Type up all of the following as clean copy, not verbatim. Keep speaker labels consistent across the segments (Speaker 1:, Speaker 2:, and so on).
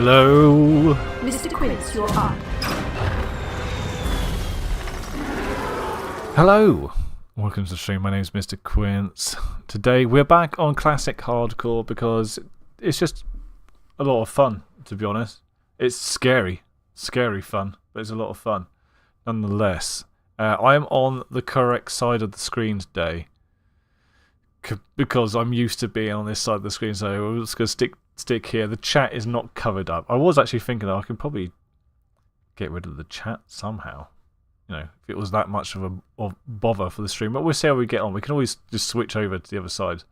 Speaker 1: Hello.
Speaker 2: Mr. Quince, you're up.
Speaker 1: Hello. Welcome to the stream. My name is Mr. Quince. Today we're back on Classic Hardcore because it's just a lot of fun, to be honest. It's scary fun, but it's a lot of fun. Nonetheless, I am on the correct side of the screen today because I'm used to being on this side of the screen, so I'm just going to stick here. The chat is not covered up. I was actually thinking I can probably get rid of the chat somehow. You know, if it was that much of a bother for the stream. But we'll see how we get on. We can always just switch over to the other side.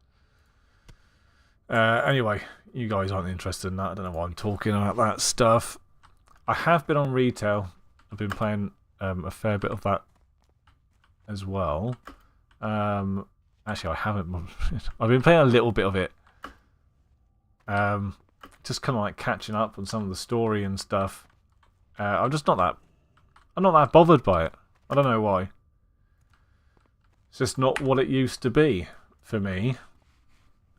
Speaker 1: Anyway, you guys aren't interested in that. I don't know why I'm talking about that stuff. I have been on retail. I've been playing a fair bit of that as well. Actually, I haven't. I've been playing a little bit of it. Just kind of like catching up on some of the story and stuff. I'm not that bothered by it. I don't know why. It's just not what it used to be for me.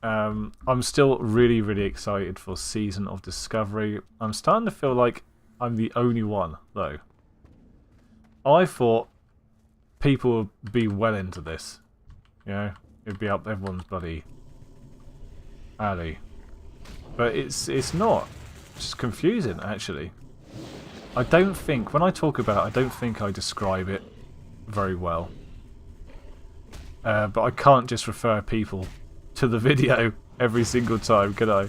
Speaker 1: I'm still really, really excited for Season of Discovery. I'm starting to feel like I'm the only one, though. I thought people would be well into this. You know, it'd be up everyone's bloody alley. But it's not. It's just confusing, actually. I don't think, when I talk about it, I don't think I describe it very well. But I can't just refer people to the video every single time, can I?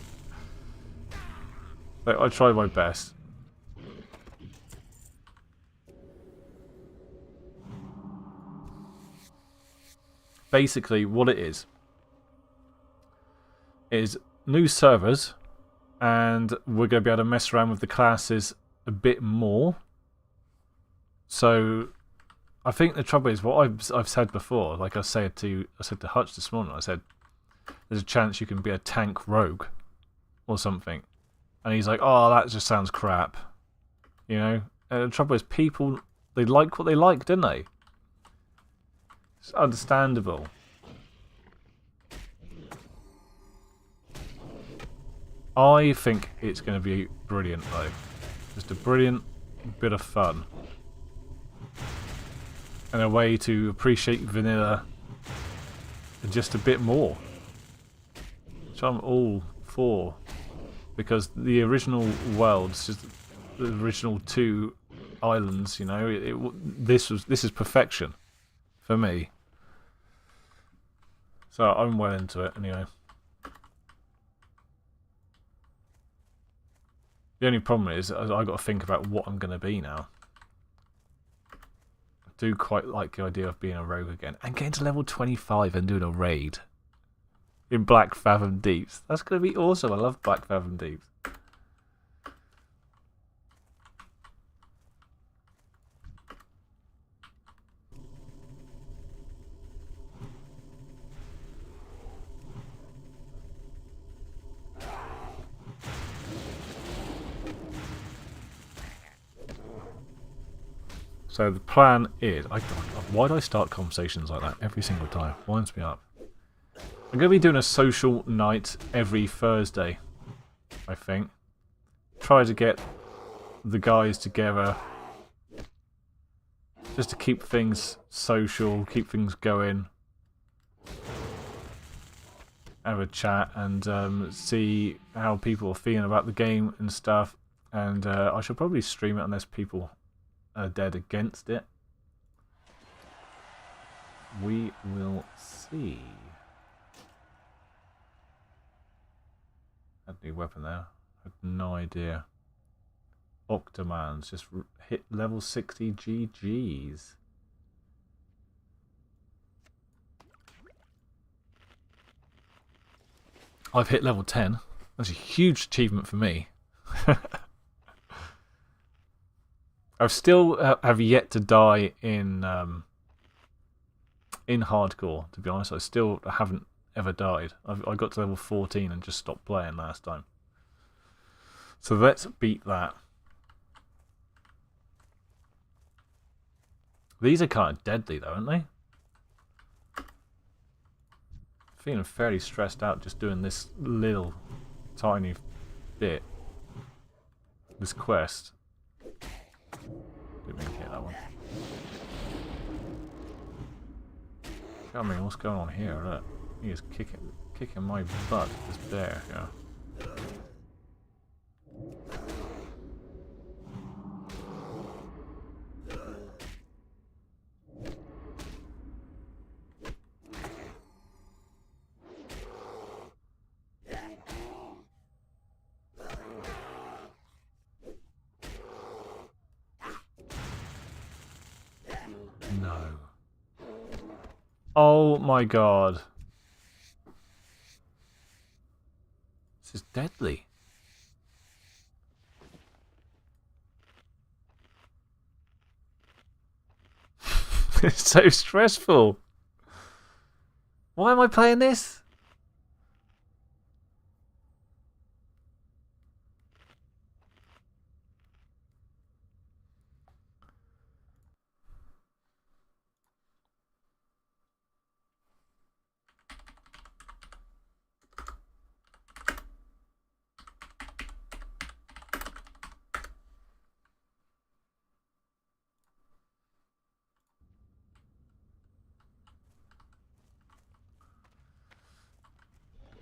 Speaker 1: Like, I try my best. Basically, what it is new servers, and we're going to be able to mess around with the classes a bit more. So I think the trouble is what I've said before. Like I said to Hutch this morning. I said there's a chance you can be a tank rogue or something, and he's like, "Oh, that just sounds crap," you know. And the trouble is, people, they like what they like, didn't they? It's understandable. I think it's going to be brilliant though. Just a brilliant bit of fun. And a way to appreciate vanilla just a bit more. Which I'm all for. Because the original worlds, just the original 2 islands, you know, this is perfection for me. So I'm well into it anyway. The only problem is I got to think about what I'm going to be now. I do quite like the idea of being a rogue again and getting to level 25 and doing a raid in Black Fathom Deeps. That's going to be awesome. I love Black Fathom Deeps. So the plan is, why do I start conversations like that every single time? Winds me up. I'm going to be doing a social night every Thursday, I think. Try to get the guys together just to keep things social, keep things going. Have a chat and see how people are feeling about the game and stuff. And I should probably stream it unless people are dead against it. We will see. Had a new weapon there. Had no idea. Octomans just hit level 60 GGs. I've hit level 10. That's a huge achievement for me. I've still have yet to die in hardcore, to be honest. I still haven't ever died. I got to level 14 and just stopped playing last time. So let's beat that. These are kind of deadly though, aren't they? Feeling fairly stressed out just doing this little tiny bit. This quest. Didn't mean to hit that one. I mean, what's going on here? Look, he is kicking my butt. This bear, yeah. No. Oh my god. This is deadly. It's so stressful. Why am I playing this?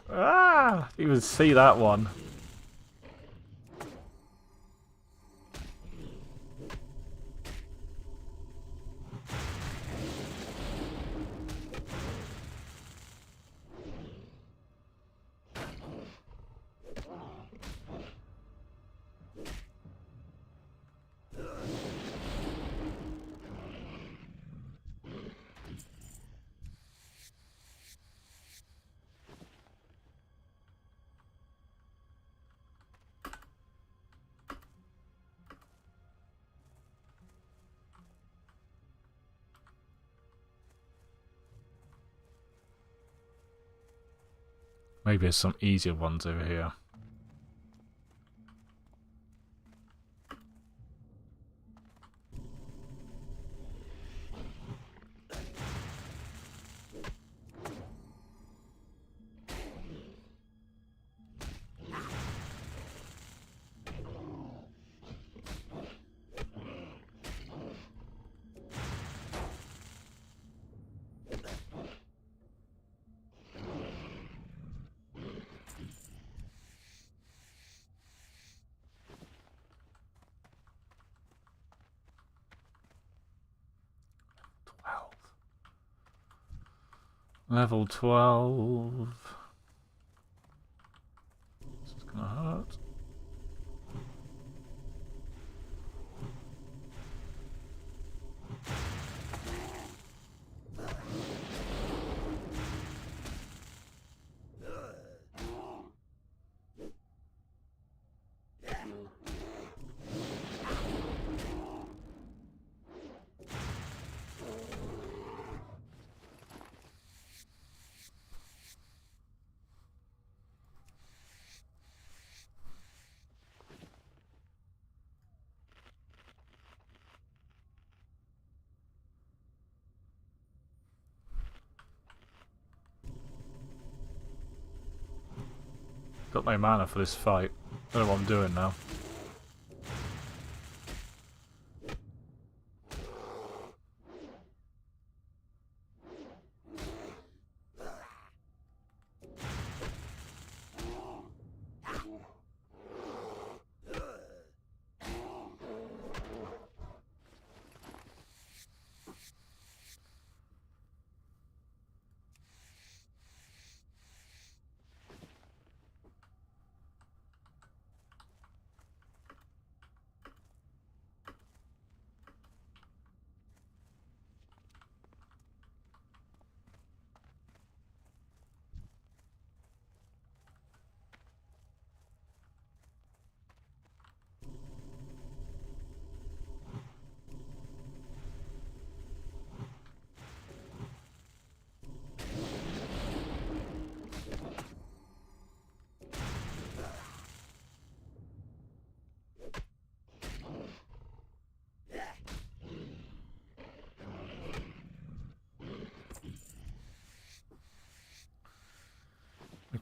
Speaker 1: Ah! You can see that one. Maybe there's some easier ones over here. Level 12. This is gonna hurt. Got no mana for this fight. Don't know what I'm doing now.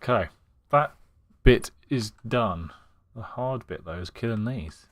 Speaker 1: Okay, that bit is done. The hard bit, though, is killing these.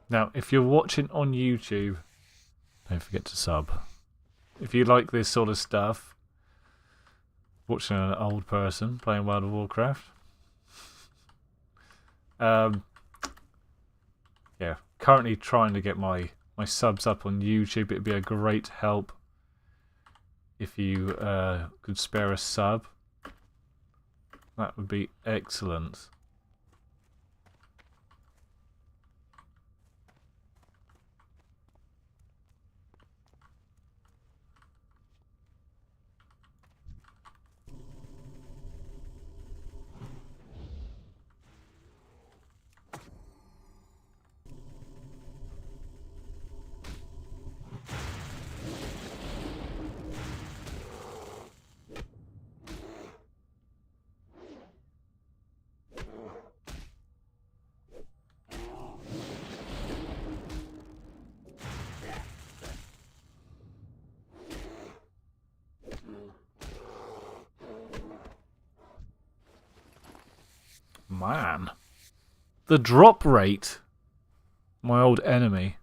Speaker 1: Now, if you're watching on YouTube, don't forget to sub. If you like this sort of stuff, watching an old person playing World of Warcraft, yeah, currently trying to get my subs up on YouTube. It'd be a great help if you could spare a sub. That would be excellent. Man, the drop rate, my old enemy.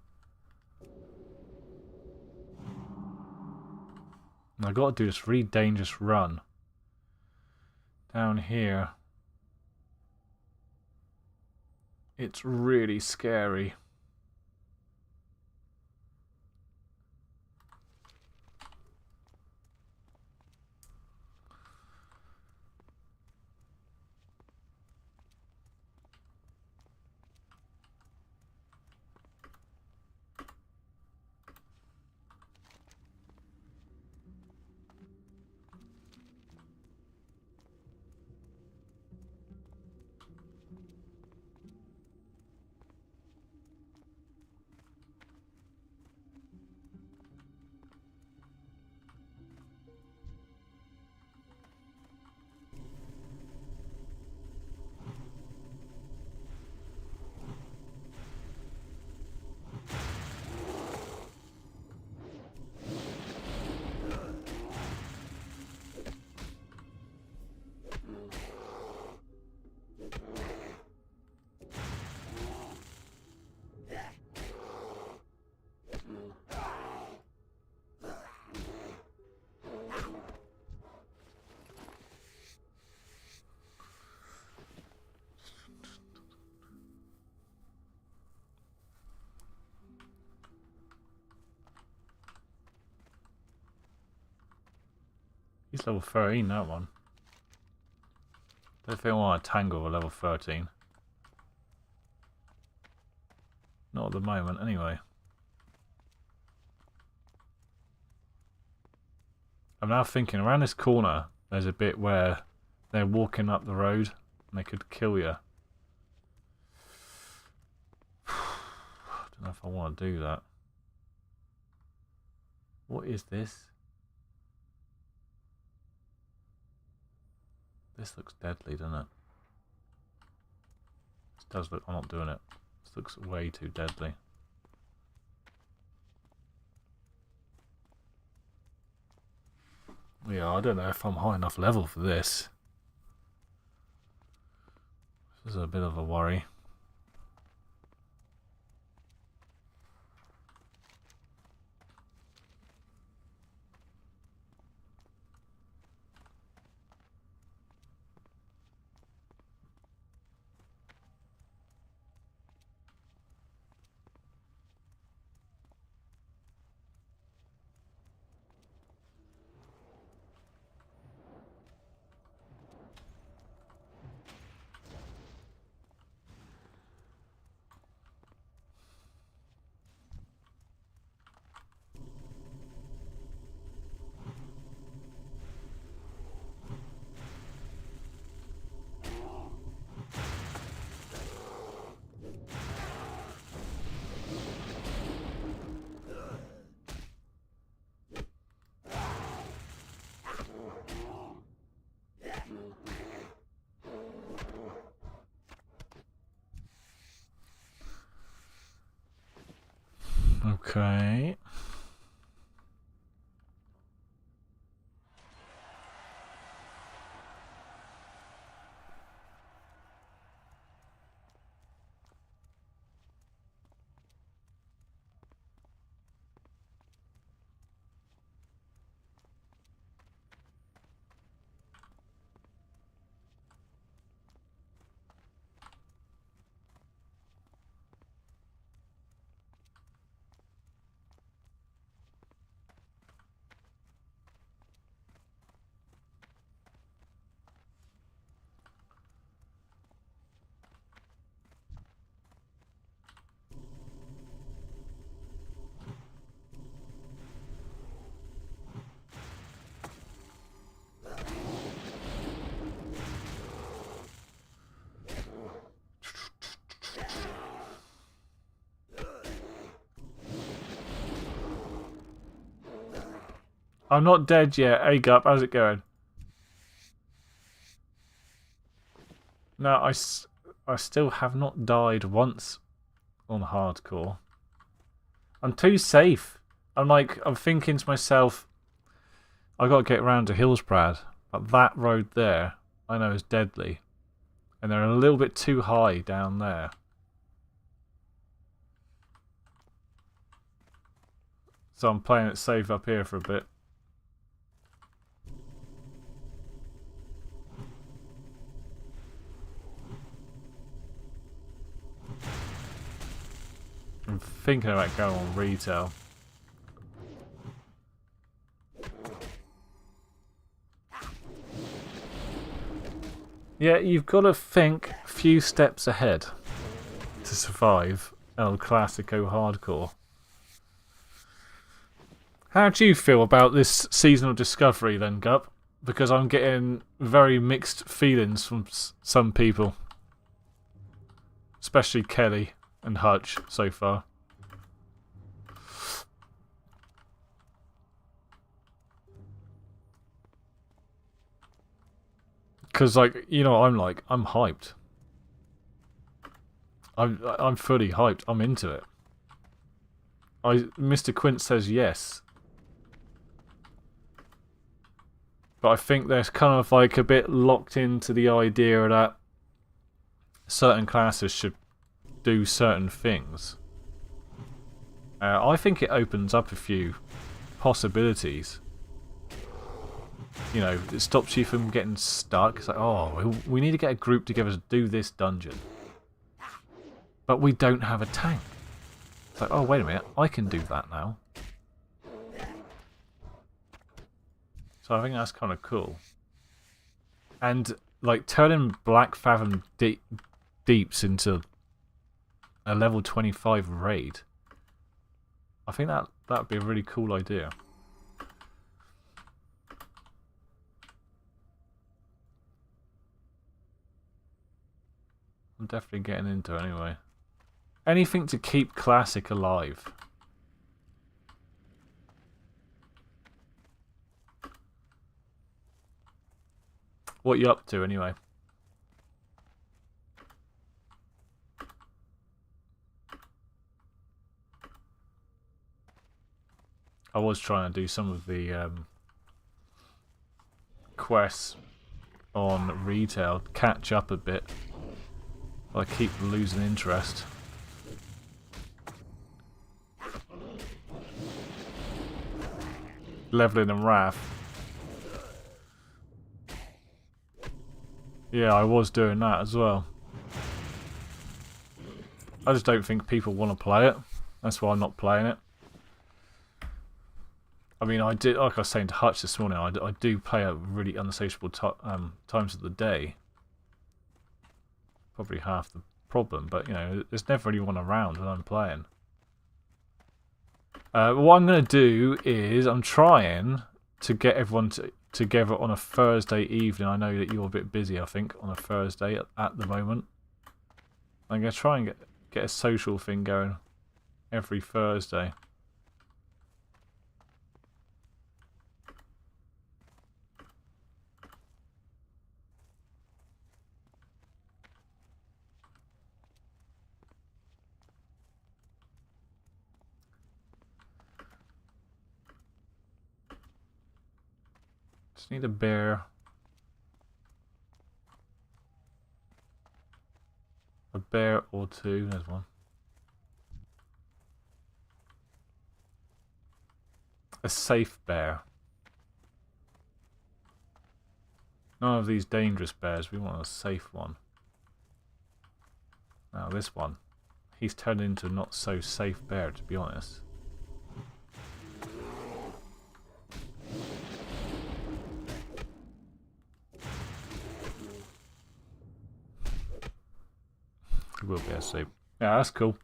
Speaker 1: I gotta do this really dangerous run down here. It's really scary. He's level 13, that one. Don't think I want to tangle with level 13. Not at the moment, anyway. I'm now thinking, around this corner, there's a bit where they're walking up the road and they could kill you. I don't know if I want to do that. What is this? This looks deadly, doesn't it? This does look... I'm not doing it. This looks way too deadly. Yeah, I don't know if I'm high enough level for this. This is a bit of a worry. Okay. I'm not dead yet. Hey, Gup, how's it going? No, I still have not died once on hardcore. I'm too safe. I'm thinking to myself, I got to get around to Hillsbrad. But that road there, I know is deadly. And they're a little bit too high down there. So I'm playing it safe up here for a bit. I'm thinking about going on retail. Yeah, you've got to think a few steps ahead to survive El Clasico hardcore. How do you feel about this seasonal discovery then, Gup? Because I'm getting very mixed feelings from some people. Especially Kelly and Hutch so far. Because, like, you know what I'm hyped. I'm fully hyped. I'm into it. Mr. Quint says yes. But I think they're kind of like a bit locked into the idea that certain classes should do certain things. I think it opens up a few possibilities. You know, it stops you from getting stuck. It's like, oh, we need to get a group together to do this dungeon. But we don't have a tank. It's like, oh, wait a minute, I can do that now. So I think that's kind of cool. And like turning Black Fathom Deeps into a level 25 raid. I think that would be a really cool idea. I'm definitely getting into it anyway. Anything to keep Classic alive. What you up to anyway? I was trying to do some of the quests on retail, catch up a bit. I keep losing interest. Leveling and Wrath. Yeah, I was doing that as well. I just don't think people want to play it. That's why I'm not playing it. I mean, I did, like I was saying to Hutch this morning, I do play at really unsociable times of the day. Probably half the problem, but you know, there's never anyone around when I'm playing. What I'm going to do is I'm trying to get everyone together on a Thursday evening. I know that you're a bit busy, I think, on a Thursday at the moment. I'm going to try and get a social thing going every Thursday. Just need a bear. A bear or two. There's one. A safe bear. None of these dangerous bears. We want a safe one. Now this one. He's turned into a not so safe bear, to be honest. He will be a safe. Yeah, that's cool.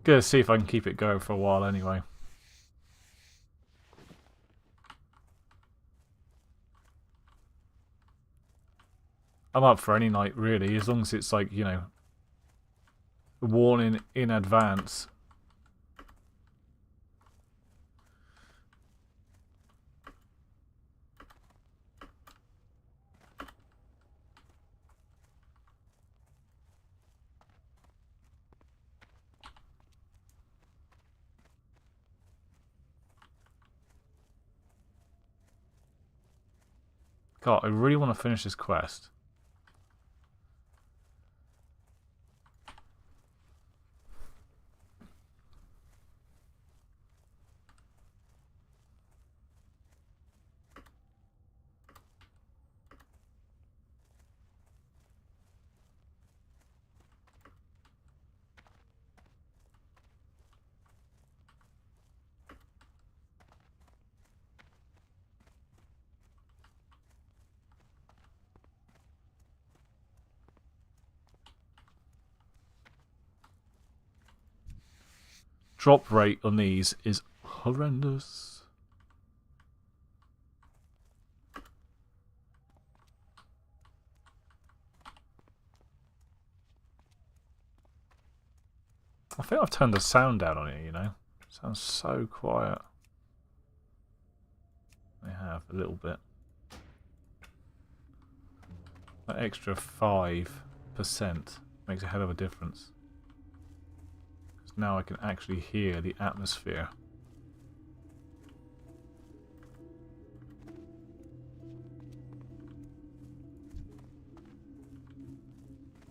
Speaker 1: Gonna see if I can keep it going for a while anyway. I'm up for any night really, as long as it's like, you know, warning in advance. God, I really want to finish this quest. Drop rate on these is horrendous. I think I've turned the sound down on it, you know. It sounds so quiet. I have a little bit. That extra 5% makes a hell of a difference. Because now I can actually hear the atmosphere.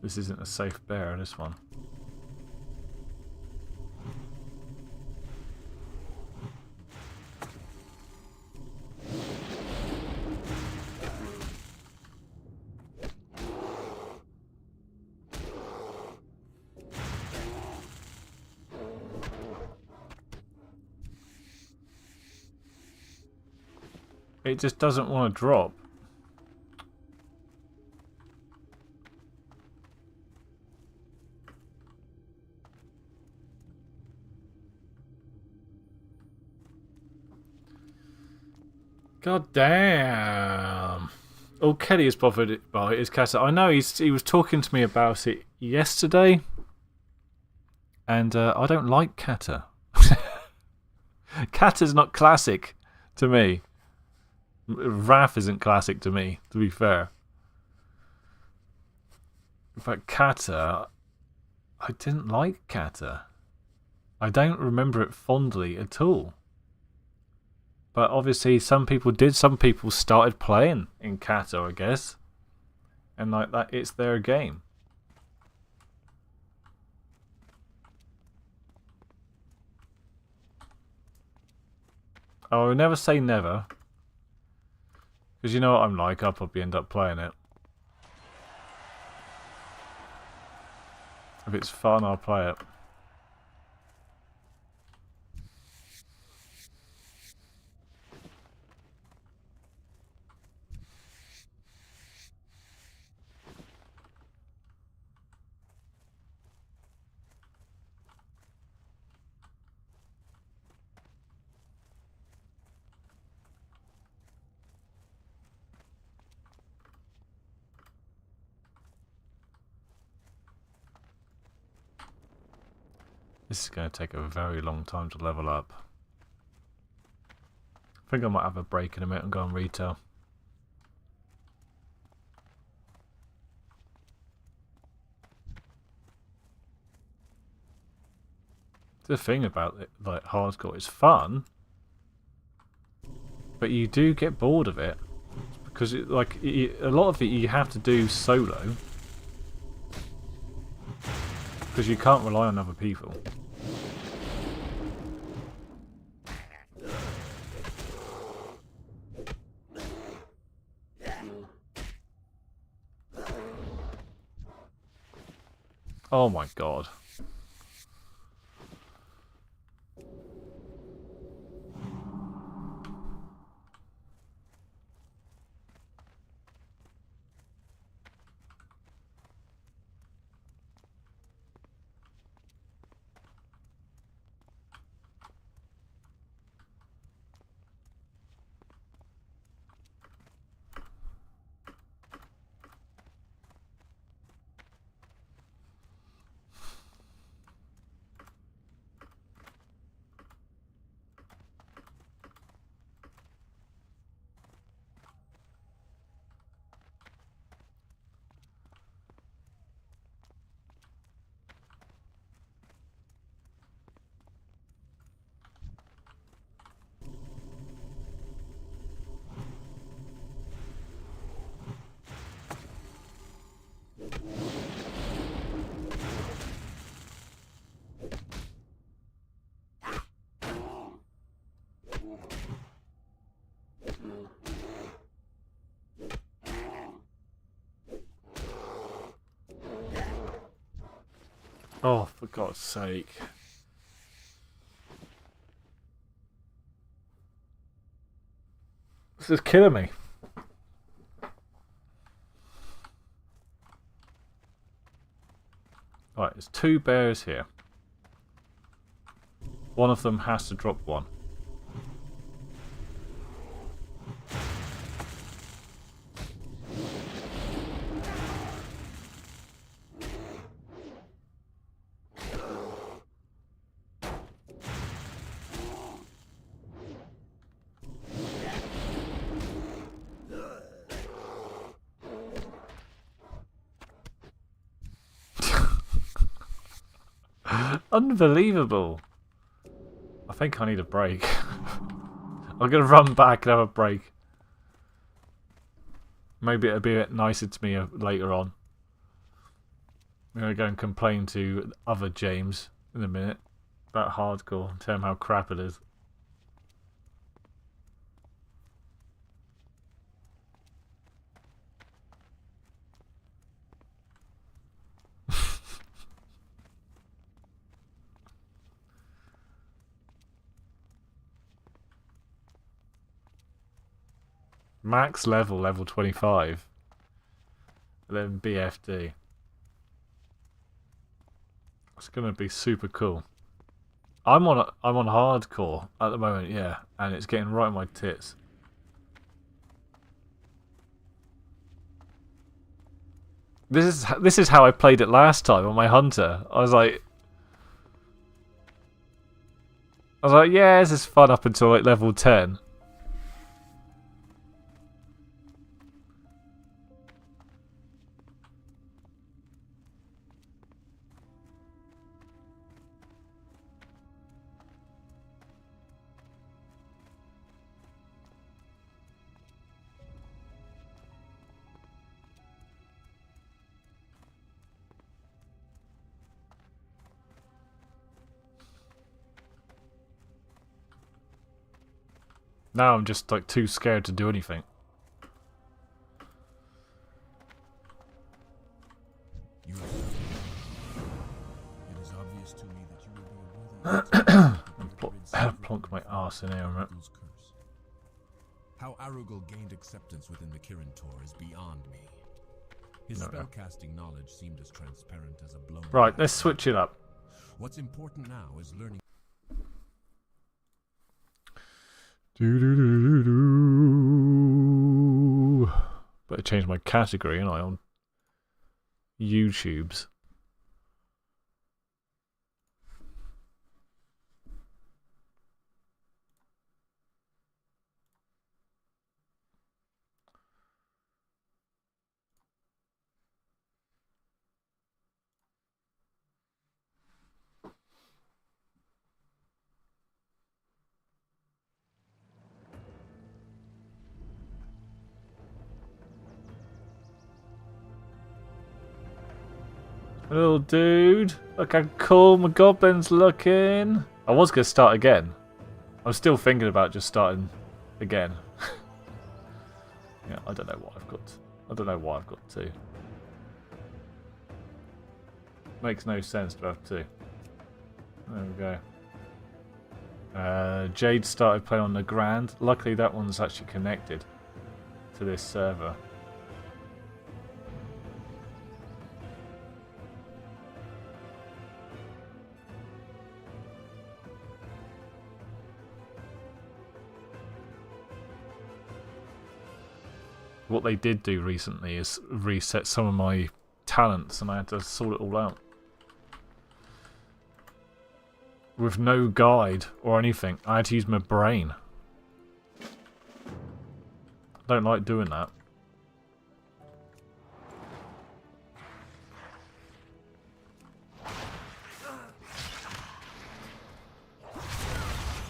Speaker 1: This isn't a safe bear, this one. It just doesn't want to drop. God damn. All Kelly is bothered by is Kata. I know he was talking to me about it yesterday. And I don't like Kata. Kata's not classic to me. Wrath isn't classic to me, to be fair. But Kata, I didn't like Kata. I don't remember it fondly at all. But obviously some people did. Some people started playing in Kata, I guess. And like that, it's their game. I will never say never. Because you know what I'm like, I'll probably end up playing it. If it's fun, I'll play it. This is going to take a very long time to level up. I think I might have a break in a minute and go on retail. The thing about it, like hardcore, it's fun, but you do get bored of it because a lot of it you have to do solo because you can't rely on other people. Oh my god. Oh, for God's sake. This is killing me. Right, there's 2 bears here. One of them has to drop one. Unbelievable. I think I need a break. I'm going to run back and have a break. Maybe it'll be a bit nicer to me later on. I'm going to go and complain to other James in a minute about hardcore and tell him how crap it is. Max level, level 25. And then BFD. It's gonna be super cool. I'm on hardcore at the moment, yeah, and it's getting right in my tits. This is how I played it last time on my hunter. I was like, yeah, this is fun up until like level 10. Now I'm just like too scared to do anything.
Speaker 2: It is obvious to me that you will be a worthy
Speaker 1: Plonk my arse in here a minute.
Speaker 2: How Arugul gained acceptance within the Kirin Tor is beyond me. His spellcasting knowledge seemed as transparent as a blown.
Speaker 1: Right, let's switch it up.
Speaker 2: What's important now is learning.
Speaker 1: Better change my category, and I on YouTube's. Little dude, look how cool my goblin's looking. I was gonna start again. I'm still thinking about just starting again. Yeah, I don't know what I've got. I don't know why I've got two. Makes no sense to have two. There we go. Jade started playing on the Grand. Luckily that one's actually connected to this server. What they did do recently is reset some of my talents, and I had to sort it all out. With no guide or anything, I had to use my brain. I don't like doing that.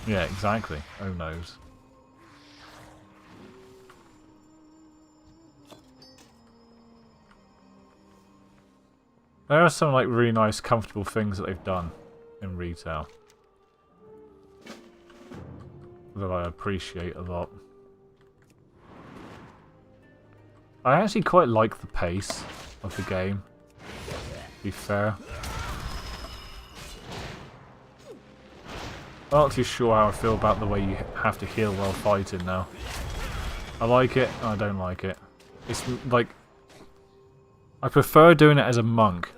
Speaker 1: Yeah, exactly. Oh noes. There are some like really nice, comfortable things that they've done in retail that I appreciate a lot. I actually quite like the pace of the game, to be fair. I'm not too sure how I feel about the way you have to heal while fighting now. I like it, I don't like it. It's like, I prefer doing it as a monk.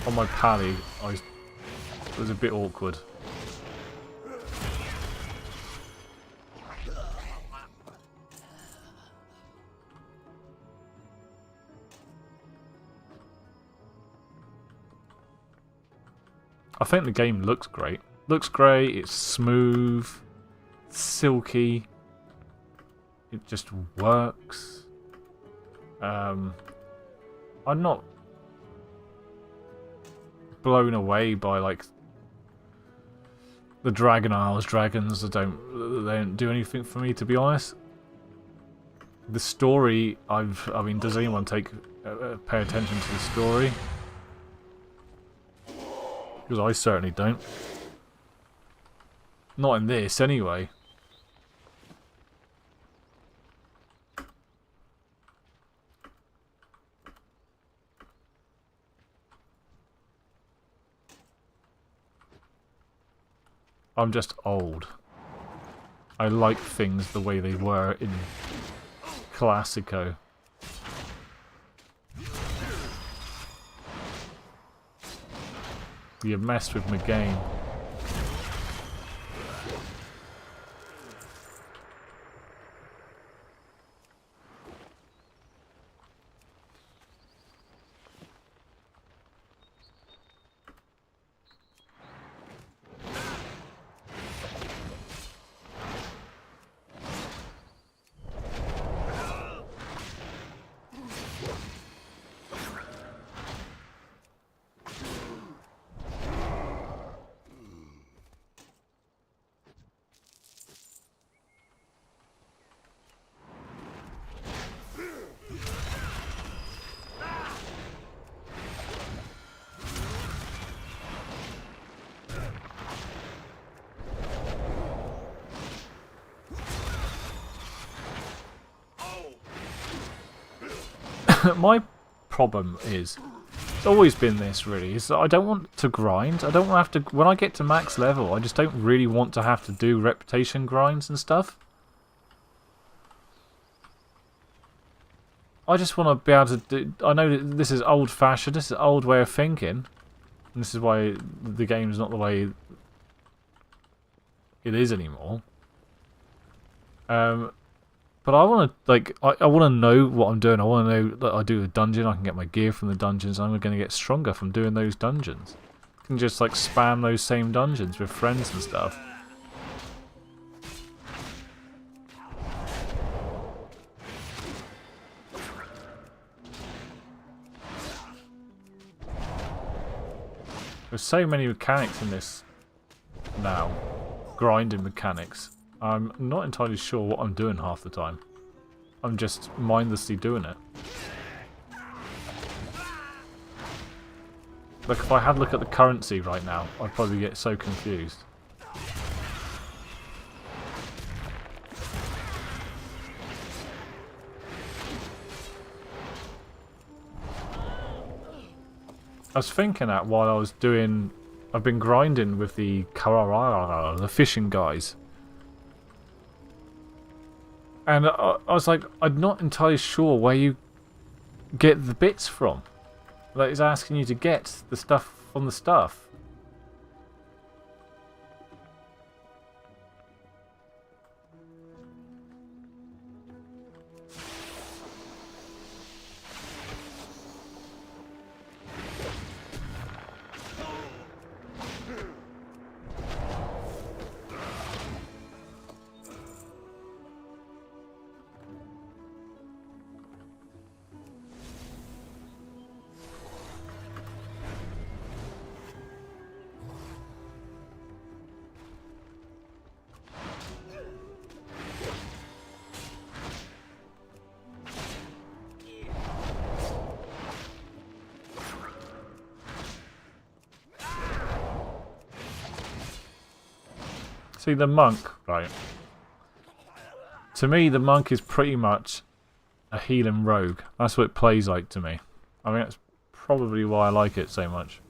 Speaker 1: On my pally, it was a bit awkward. I think the game looks great. Looks great, it's smooth, silky, it just works. I'm not blown away by like the Dragon Isles dragons. They don't do anything for me, to be honest. The story, I mean, does anyone pay attention to the story? Because I certainly don't. Not in this, anyway. I'm just old. I like things the way they were in Classico. You messed with my game. My problem is, it's always been this really, is that I don't want to grind. I don't want to have to, when I get to max level, I just don't really want to have to do reputation grinds and stuff. I just want to be able to do, I know that this is old fashioned, this is an old way of thinking, and this is why the game's not the way it is anymore. But I want to, like, I want to know what I'm doing. I want to know that I do a dungeon, I can get my gear from the dungeons, and I'm going to get stronger from doing those dungeons. I can just, like, spam those same dungeons with friends and stuff. There's so many mechanics in this now. Grinding mechanics. I'm not entirely sure what I'm doing half the time. I'm just mindlessly doing it. Like, if I had a look at the currency right now, I'd probably get so confused. I was thinking that while I was doing... I've been grinding with the fishing guys. And I was like, I'm not entirely sure where you get the bits from. Like, it's asking you to get the stuff from the stuff. See, the monk, right? To me, the monk is pretty much a healing rogue. That's what it plays like to me. I mean, that's probably why I like it so much.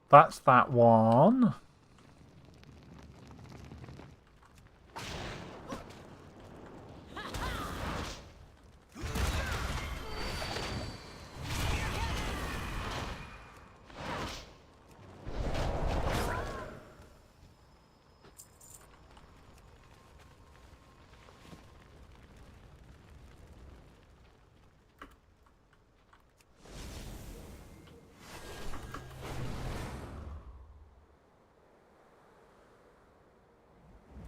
Speaker 1: That's that one.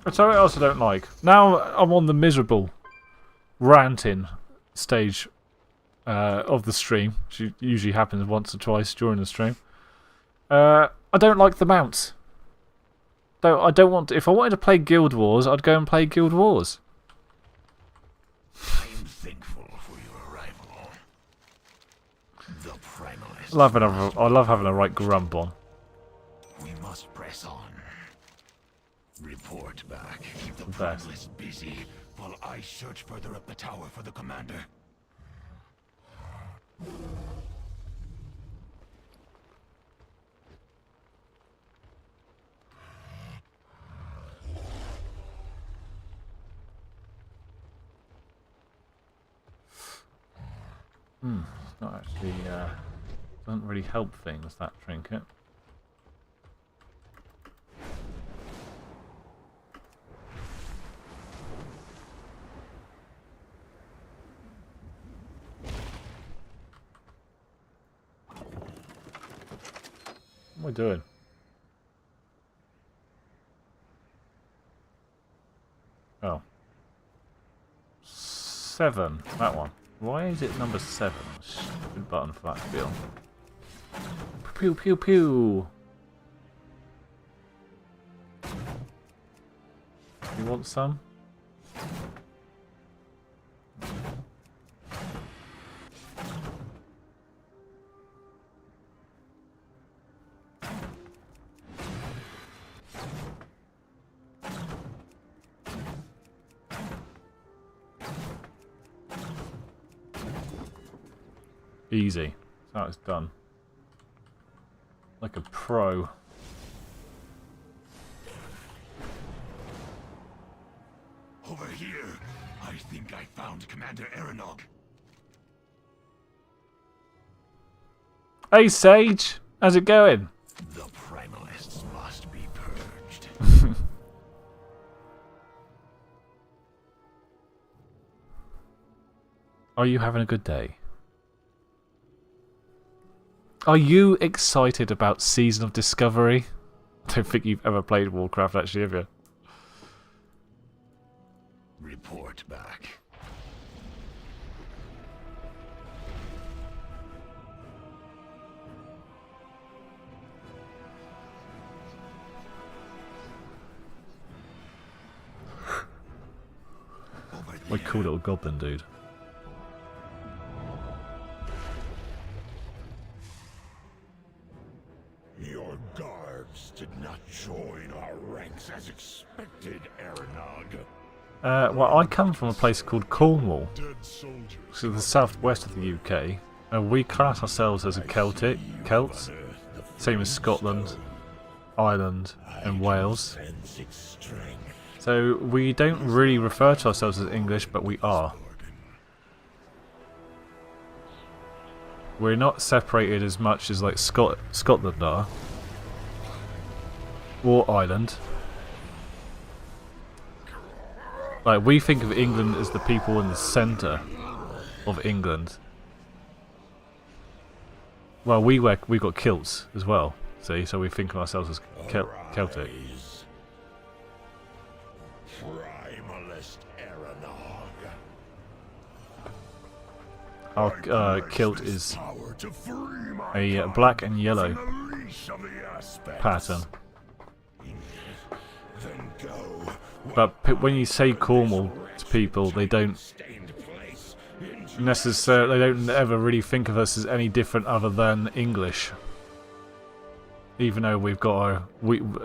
Speaker 1: But something else I don't like. Now I'm on the miserable ranting stage of the stream, which usually happens once or twice during the stream. I don't like the mounts. I don't want to, if I wanted to play Guild Wars, I'd go and play Guild Wars.
Speaker 3: I am thankful for your arrival. The Primalist.
Speaker 1: I love having a right grump on.
Speaker 3: We must press on. Report back. Keep the
Speaker 1: Best.
Speaker 3: Primalist busy while I search further up the tower for the commander.
Speaker 1: It's not actually, doesn't really help things, that trinket. What am I doing? Oh. 7, that one. Why is it number 7? Stupid button for that to be on. Pew pew pew! You want some? Easy. That's how it's done. Like a pro.
Speaker 3: Over here, I think I found Commander Aranog.
Speaker 1: Hey Sage! How's it going?
Speaker 3: The Primalists must be purged.
Speaker 1: Are you having a good day? Are you excited about Season of Discovery? I don't think you've ever played Warcraft actually, have you?
Speaker 3: Report back.
Speaker 1: My cool little goblin dude.
Speaker 3: Your guards did not join our ranks as expected, Aranog.
Speaker 1: Well, I come from a place called Cornwall,
Speaker 3: Dead soldiers.
Speaker 1: so the southwest of the UK, and we class ourselves as a Celts, same as Scotland, Ireland, and Wales. So we don't really refer to ourselves as English, but we are. We're not separated as much as like Scotland are, or Ireland. Like, we think of England as the people in the centre of England. Well, we've got kilts as well, see, so we think of ourselves as Celtic.
Speaker 3: Primalist Aranog.
Speaker 1: Our kilt is
Speaker 3: Power to free my
Speaker 1: a black and yellow
Speaker 3: from the leash of the aspects.
Speaker 1: pattern.
Speaker 3: Then go.
Speaker 1: But when you say Cornwall to people, they don't
Speaker 3: Stained place into
Speaker 1: necessarily, they don't ever really think of us as any different other than English. Even though we've got our,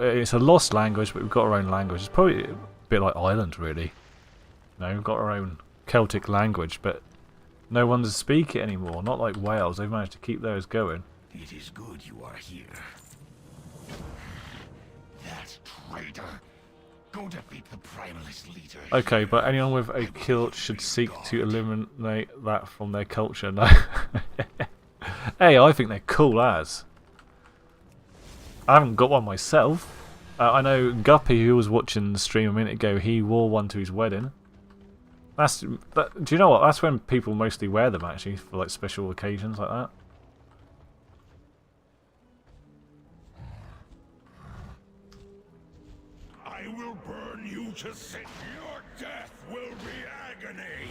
Speaker 1: it's a lost language, but we've got our own language. It's probably a bit like Ireland, really. You know, we've got our own Celtic language, but no one does speak it anymore. Not like Wales; they've managed to keep theirs going.
Speaker 3: It is good you are here. That traitor. Go defeat the Primalist leader.
Speaker 1: Okay, but anyone with a kilt should seek to eliminate that from their culture. No. Hey, I think they're cool as. I haven't got one myself. I know Guppy, who was watching the stream a minute ago, he wore one to his wedding. Do you know what? That's when people mostly wear them, actually, for like special occasions like that.
Speaker 3: I will burn you to sit. Your death will be agony.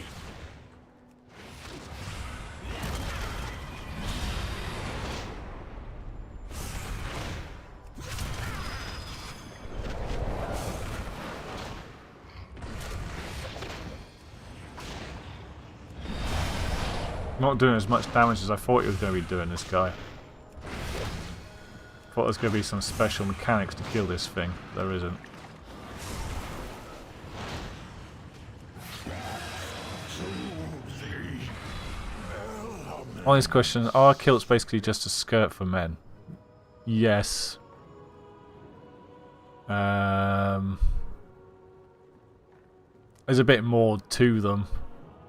Speaker 1: Not doing as much damage as I thought he was going to be doing, this guy. Thought there was going to be some special mechanics to kill this thing. There isn't. On this question, are kilts basically just a skirt for men? Yes. There's a bit more to them.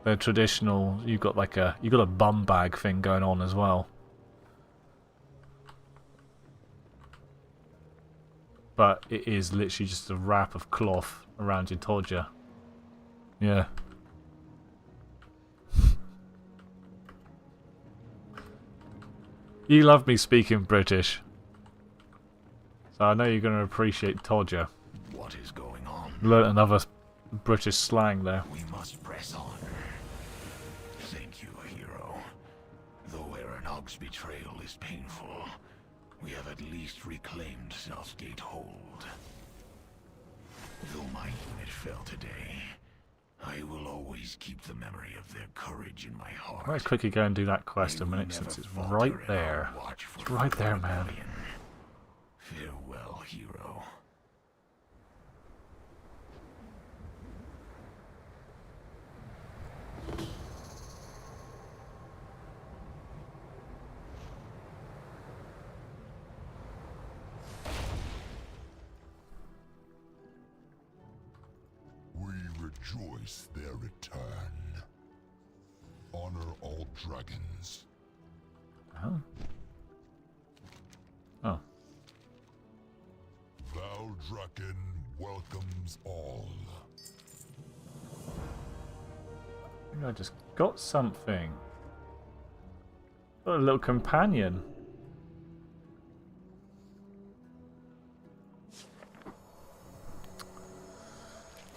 Speaker 1: They're traditional. You've got a bum bag thing going on as well. But it is literally just a wrap of cloth around your todger. Yeah. You love me speaking British. So I know you're going to appreciate todger.
Speaker 3: What is going on?
Speaker 1: Learn another British slang there.
Speaker 3: We must press on. Thank you, hero. Though Aeronog's betrayal is painful, we have at least reclaimed Southgate Hold. Though my unit fell today, I will always keep the memory of their courage in my heart.
Speaker 1: Let's quickly go and do that quest a minute, since it's right there. It's right there, man.
Speaker 3: Farewell, hero.
Speaker 4: We rejoice their return. Honor all dragons.
Speaker 1: Huh? Oh.
Speaker 4: Valdraken welcomes all.
Speaker 1: I think I just got something. Got a little companion.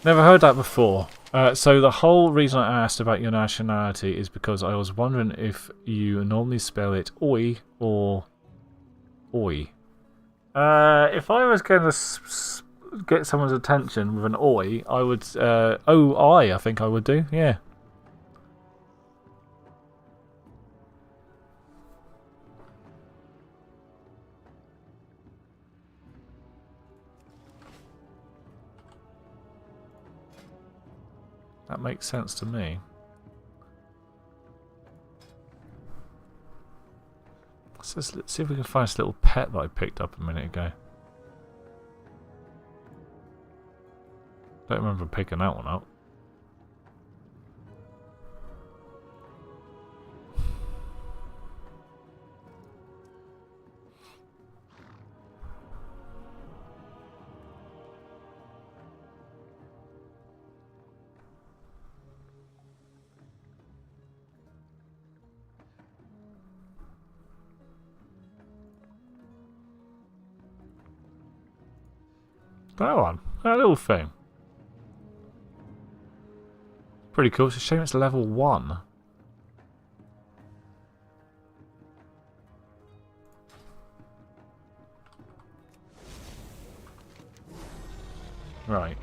Speaker 1: Never heard that before. So the whole reason I asked about your nationality is because I was wondering if you normally spell it oi or oi. If I was going to get someone's attention with an oi, I would oi. I think I would do. Yeah. That makes sense to me. Let's see if we can find this little pet that I picked up a minute ago. Don't remember picking that one up. That one. That little thing. Pretty cool. It's a shame it's level 1. Right.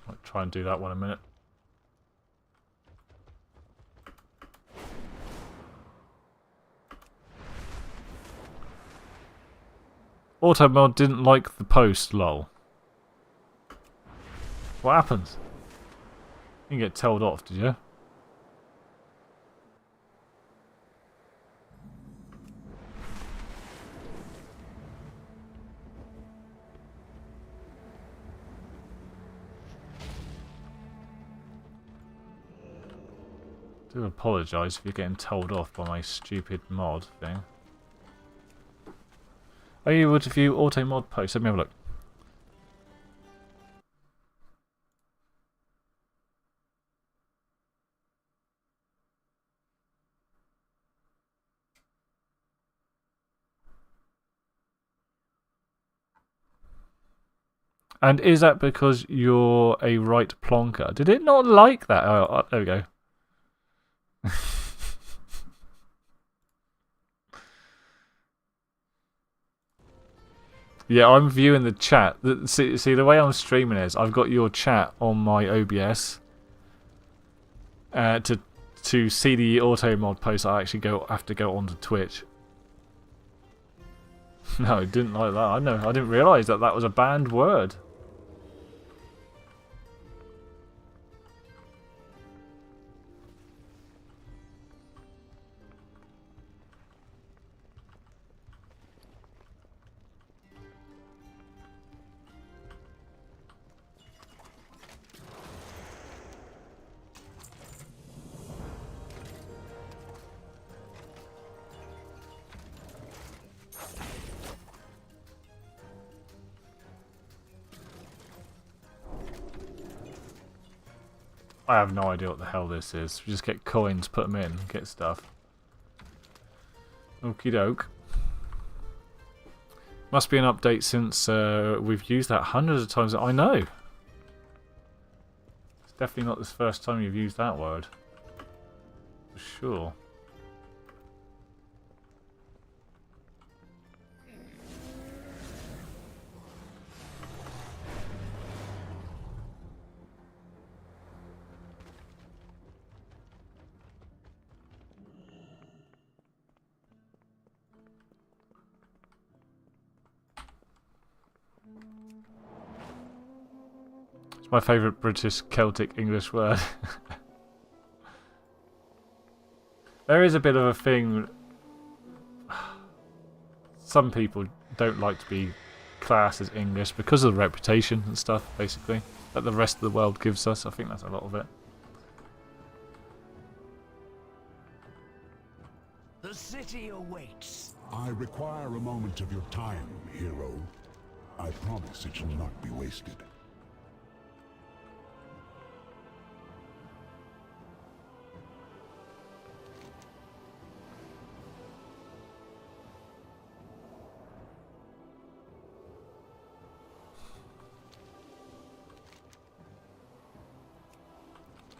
Speaker 1: I'll try and do that one in a minute. Automod didn't like the post, lol. What happens? You didn't get told off, did you? I do apologise if you're getting told off by my stupid mod thing. Are you able to view auto mod posts? Let me have a look. And is that because you're a right plonker? Did it not like that? Oh, there we go. Yeah, I'm viewing the chat. See, the way I'm streaming is I've got your chat on my OBS. To see the auto mod post, I actually have to go onto Twitch. No, I didn't like that. I didn't realise that was a banned word. I have no idea what the hell this is. We just get coins, put them in, get stuff. Okie doke. Must be an update since we've used that hundreds of times. I know. It's definitely not the first time you've used that word. For sure. My favourite British Celtic English word. There is a bit of a thing. Some people don't like to be classed as English because of the reputation and stuff, basically, that the rest of the world gives us. I think that's a lot of it.
Speaker 5: The city awaits.
Speaker 4: I require a moment of your time, hero. I promise it shall not be wasted.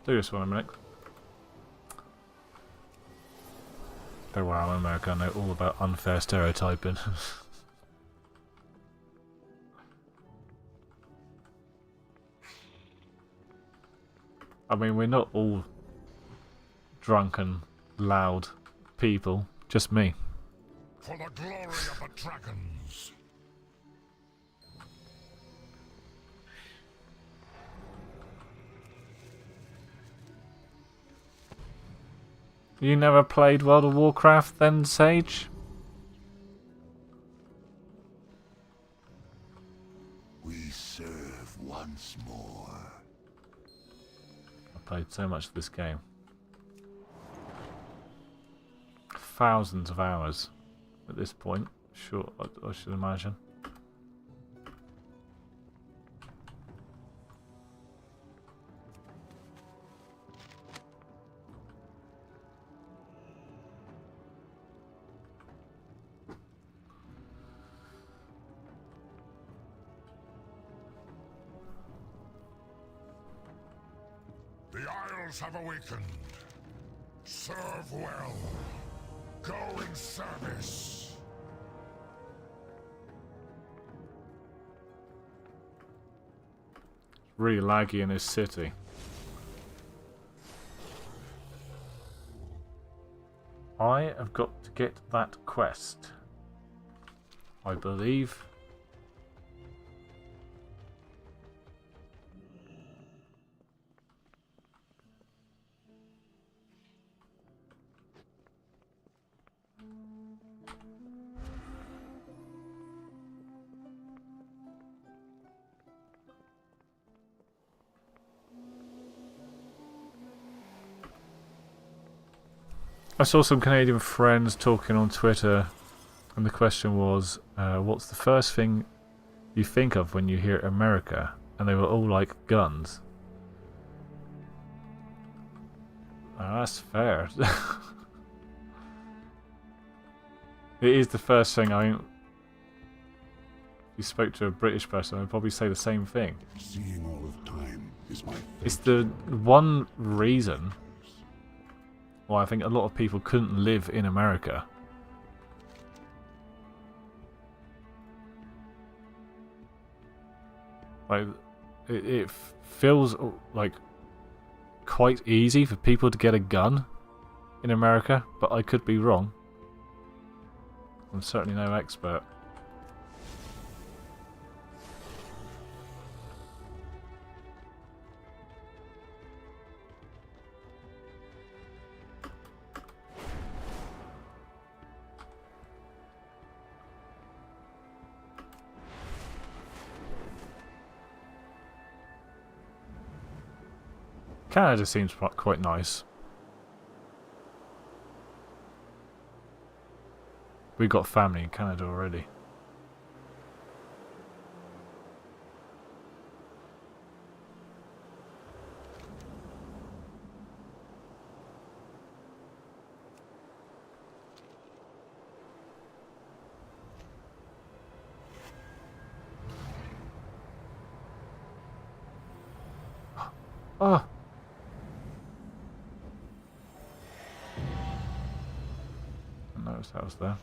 Speaker 1: Do this one a minute. Oh wow, I'm America. I know all about unfair stereotyping. I mean, we're not all drunken, loud people. Just me.
Speaker 4: For the glory of the dragons.
Speaker 1: You never played World of Warcraft then, Sage?
Speaker 4: We serve once more.
Speaker 1: I played so much of this game. Thousands of hours at this point. Sure, I should imagine.
Speaker 4: The Isles have awakened. Serve well. Go in service.
Speaker 1: Really laggy in this city. I have got to get that quest. I believe. I saw some Canadian friends talking on Twitter, and the question was, what's the first thing you think of when you hear America? And they were all like, guns. That's fair. It is the first thing. I mean, you spoke to a British person, I'd probably say the same thing.
Speaker 4: Seeing all of time is my
Speaker 1: It's the one reason why I think a lot of people couldn't live in America. Like, it feels like quite easy for people to get a gun in America, but I could be wrong. I'm certainly no expert. Canada seems quite nice. We've got family in Canada already. Oh! I noticed that was there.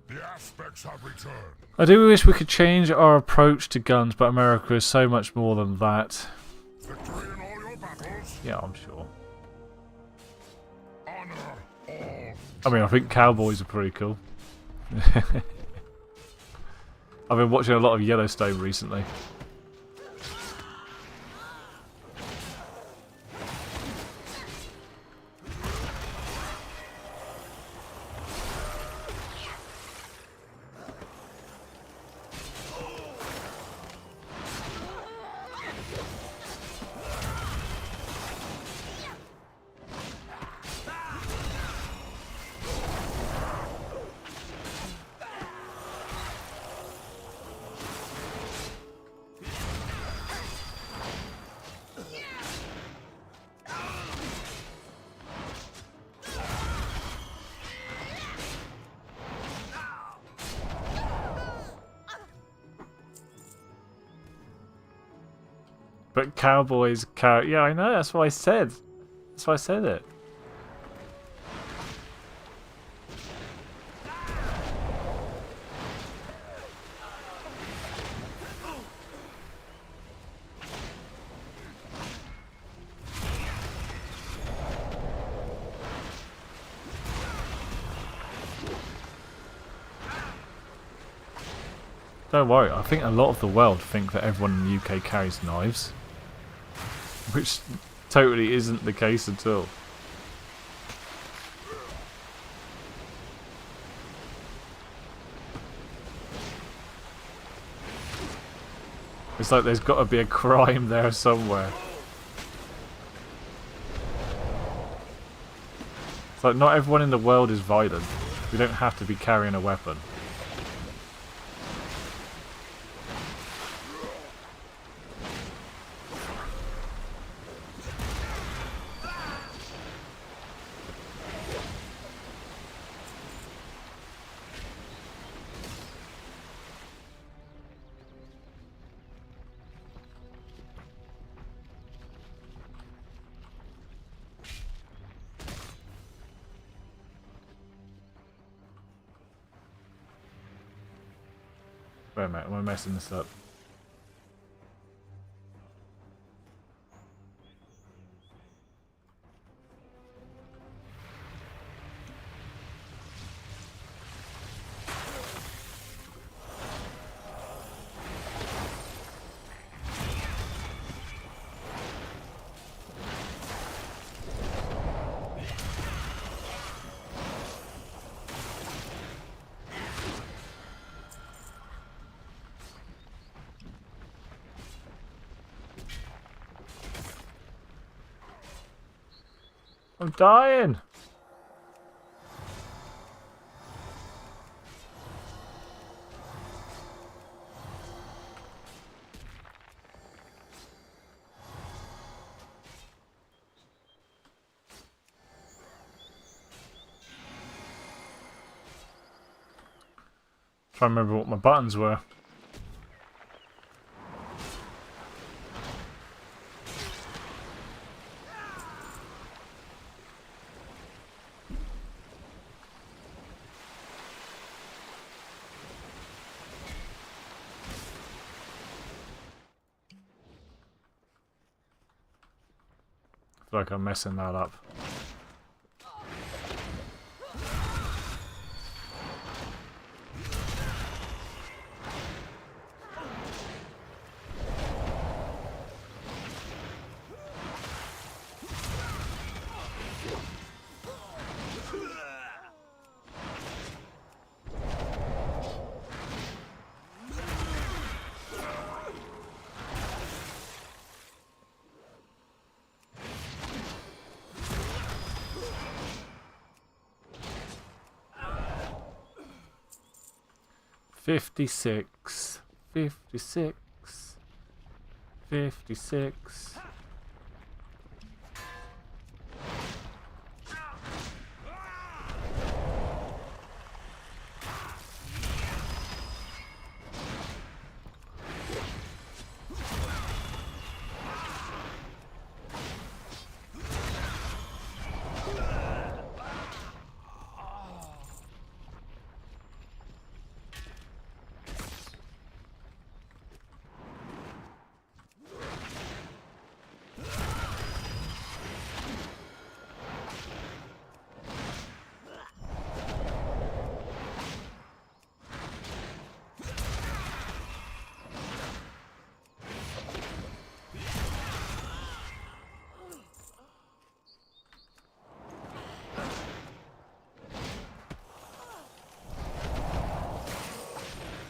Speaker 4: The aspects have returned.
Speaker 1: I do wish we could change our approach to guns, but America is so much more than that.
Speaker 4: Victory in all your battles.
Speaker 1: Yeah, I'm sure.
Speaker 4: Honor all.
Speaker 1: I mean, I think cowboys are pretty cool. I've been watching a lot of Yellowstone recently. But cowboys, yeah, I know. That's what I said. That's why I said it. Don't worry. I think a lot of the world think that everyone in the UK carries knives. Which totally isn't the case at all. It's like there's got to be a crime there somewhere. It's like not everyone in the world is violent. We don't have to be carrying a weapon. Wait a minute, am I messing this up? I'm dying! Try and remember what my buttons were. I feel like I'm messing that up. "56, 56, 56."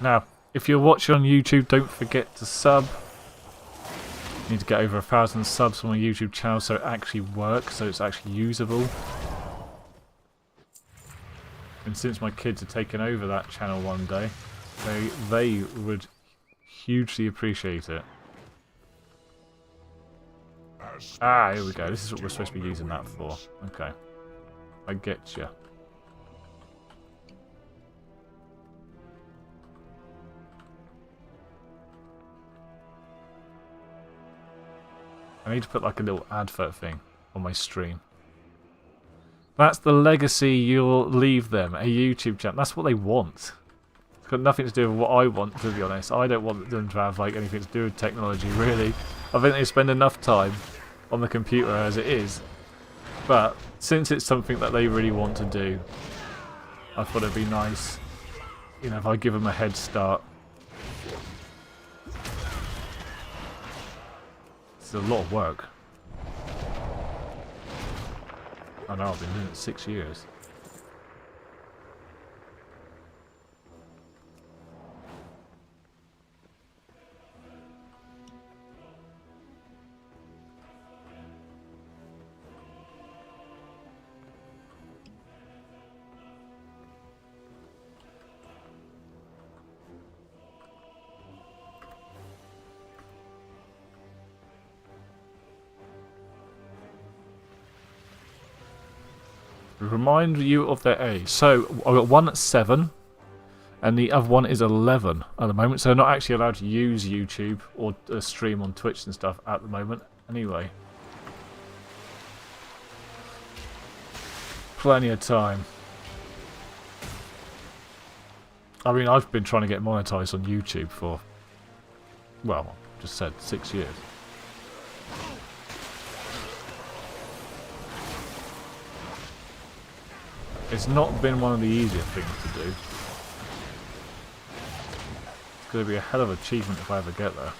Speaker 1: Now, if you're watching on YouTube, don't forget to sub. I need to get over 1,000 subs on my YouTube channel so it actually works, so it's actually usable. And since my kids are taking over that channel one day, they would hugely appreciate it. Ah, here we go. This is what we're supposed to be using that for. Okay. I get you. I need to put like a little advert thing on my stream. That's the legacy you'll leave them, a YouTube channel. That's what they want. It's got nothing to do with what I want, to be honest. I don't want them to have like anything to do with technology, really. I think they spend enough time on the computer as it is. But since it's something that they really want to do, I thought it'd be nice, you know, if I give them a head start. It's a lot of work. I know, I've been doing it 6 years. Remind you of their age. So I've got one at 7 and the other one is 11 at the moment, so they're not actually allowed to use YouTube or stream on Twitch and stuff at the moment anyway. Plenty of time. I mean, I've been trying to get monetized on YouTube for, well, just said 6 years. It's not been one of the easier things to do. It's going to be a hell of an achievement if I ever get there.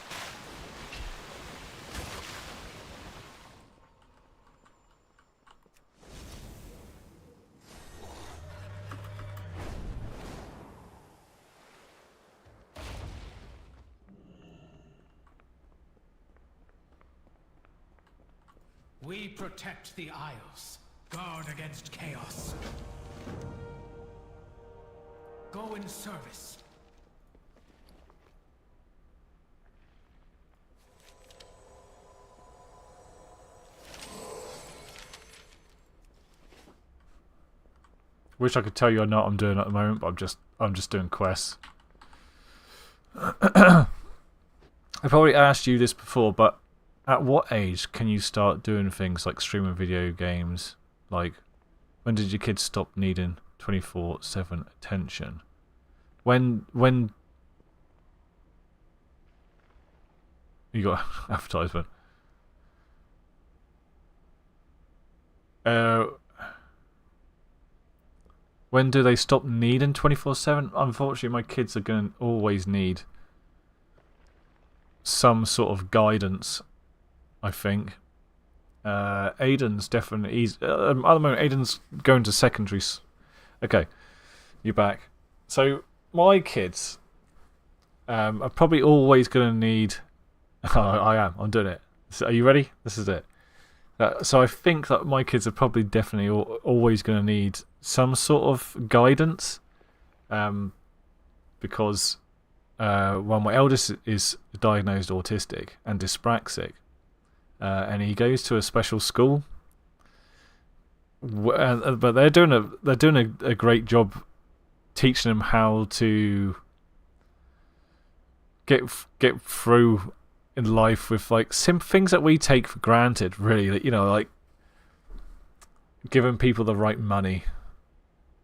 Speaker 5: We protect the Isles. Guard against chaos. Go in service.
Speaker 1: Wish I could tell you I know what I'm doing at the moment, but I'm just doing quests. I probably asked you this before, but at what age can you start doing things like streaming video games? Like, when did your kids stop needing 24/7 attention? When you got advertisement? When do they stop needing 24/7? Unfortunately, my kids are going to always need some sort of guidance, I think. Aiden's definitely... at the moment, Aiden's going to secondary... Okay, you're back. So, my kids are probably always going to need... I'm doing it. So, are you ready? This is it. So I think that my kids are probably definitely always going to need some sort of guidance, because my eldest is diagnosed autistic and dyspraxic, and he goes to a special school, but they're doing a great job teaching him how to get through in life with like things that we take for granted, really. That, you know, like giving people the right money,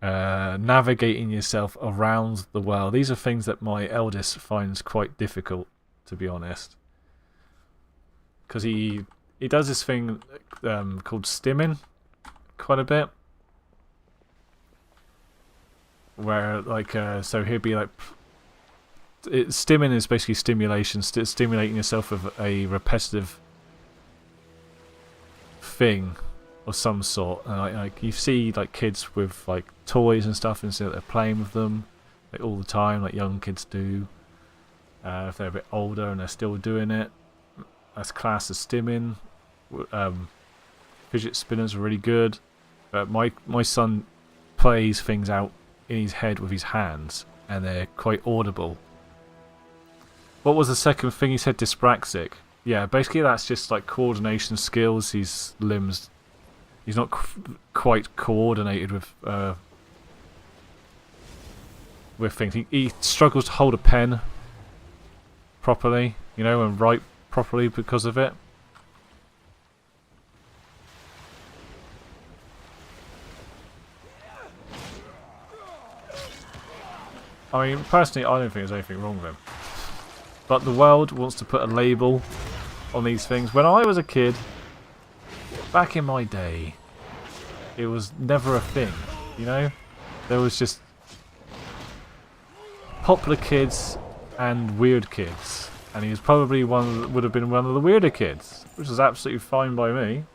Speaker 1: navigating yourself around the world. These are things that my eldest finds quite difficult, to be honest, because he does this thing called stimming quite a bit, where like so he'll be like. Stimming is basically stimulation, stimulating yourself with a repetitive thing of some sort. And like you see like kids with like toys and stuff, and so they're playing with them like all the time, like young kids do. If they're a bit older and they're still doing it, that's classed as stimming. Fidget spinners are really good. My son plays things out in his head with his hands, and they're quite audible. What was the second thing he said? Dyspraxic. Yeah, basically that's just like coordination skills. His limbs, he's not quite coordinated with things. He struggles to hold a pen properly, you know, and write properly because of it. I mean, personally, I don't think there's anything wrong with him. But the world wants to put a label on these things. When I was a kid, back in my day, it was never a thing, you know? There was just popular kids and weird kids. And he was probably would have been one of the weirder kids, which was absolutely fine by me.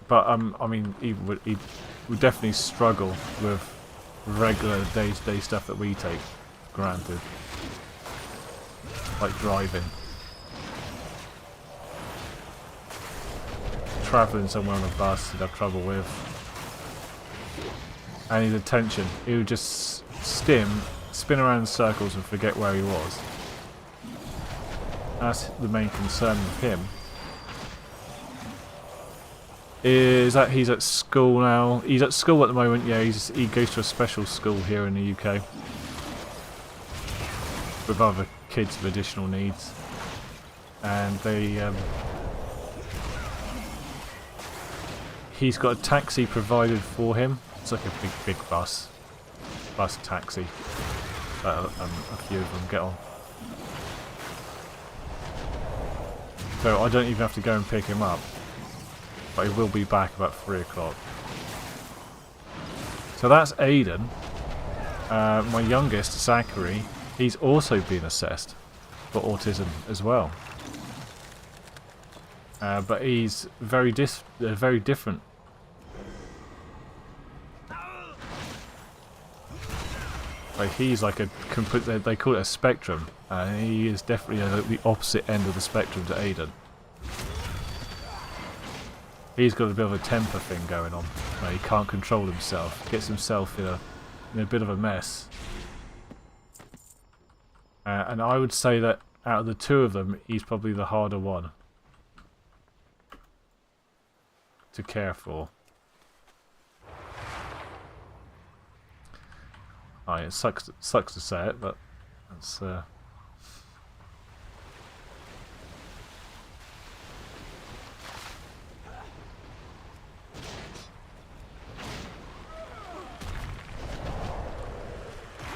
Speaker 1: But I mean, he would definitely struggle with regular day-to-day stuff that we take for granted, like driving, travelling somewhere on a bus. He'd have trouble with, and his attention. He would just spin around in circles and forget where he was. That's the main concern with him. Is that he's at school now. He's at school at the moment, yeah. He goes to a special school here in the UK with other kids with additional needs, and he's got a taxi provided for him. It's like a big bus taxi that a few of them get on. So I don't even have to go and pick him up. But he will be back about 3 o'clock. So that's Aiden. My youngest, Zachary, he's also been assessed for autism as well. But he's very different. Like he's like a complete. They call it a spectrum, and he is definitely the opposite end of the spectrum to Aiden. He's got a bit of a temper thing going on, where he can't control himself, gets himself in a bit of a mess. And I would say that out of the two of them, he's probably the harder one to care for. It sucks to say it, but that's.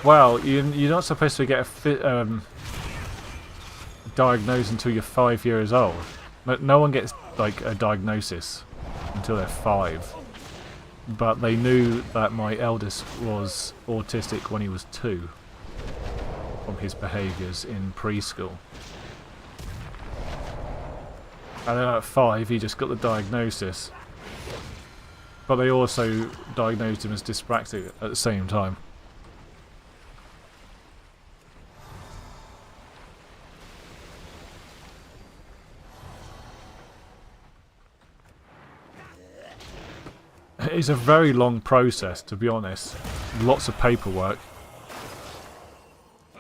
Speaker 1: Well, you're not supposed to get diagnosed until you're 5 years old. No one gets like a diagnosis until they're 5. But they knew that my eldest was autistic when he was 2 from his behaviours in preschool. And then at 5 he just got the diagnosis. But they also diagnosed him as dyspraxic at the same time. It's a very long process, to be honest. Lots of paperwork.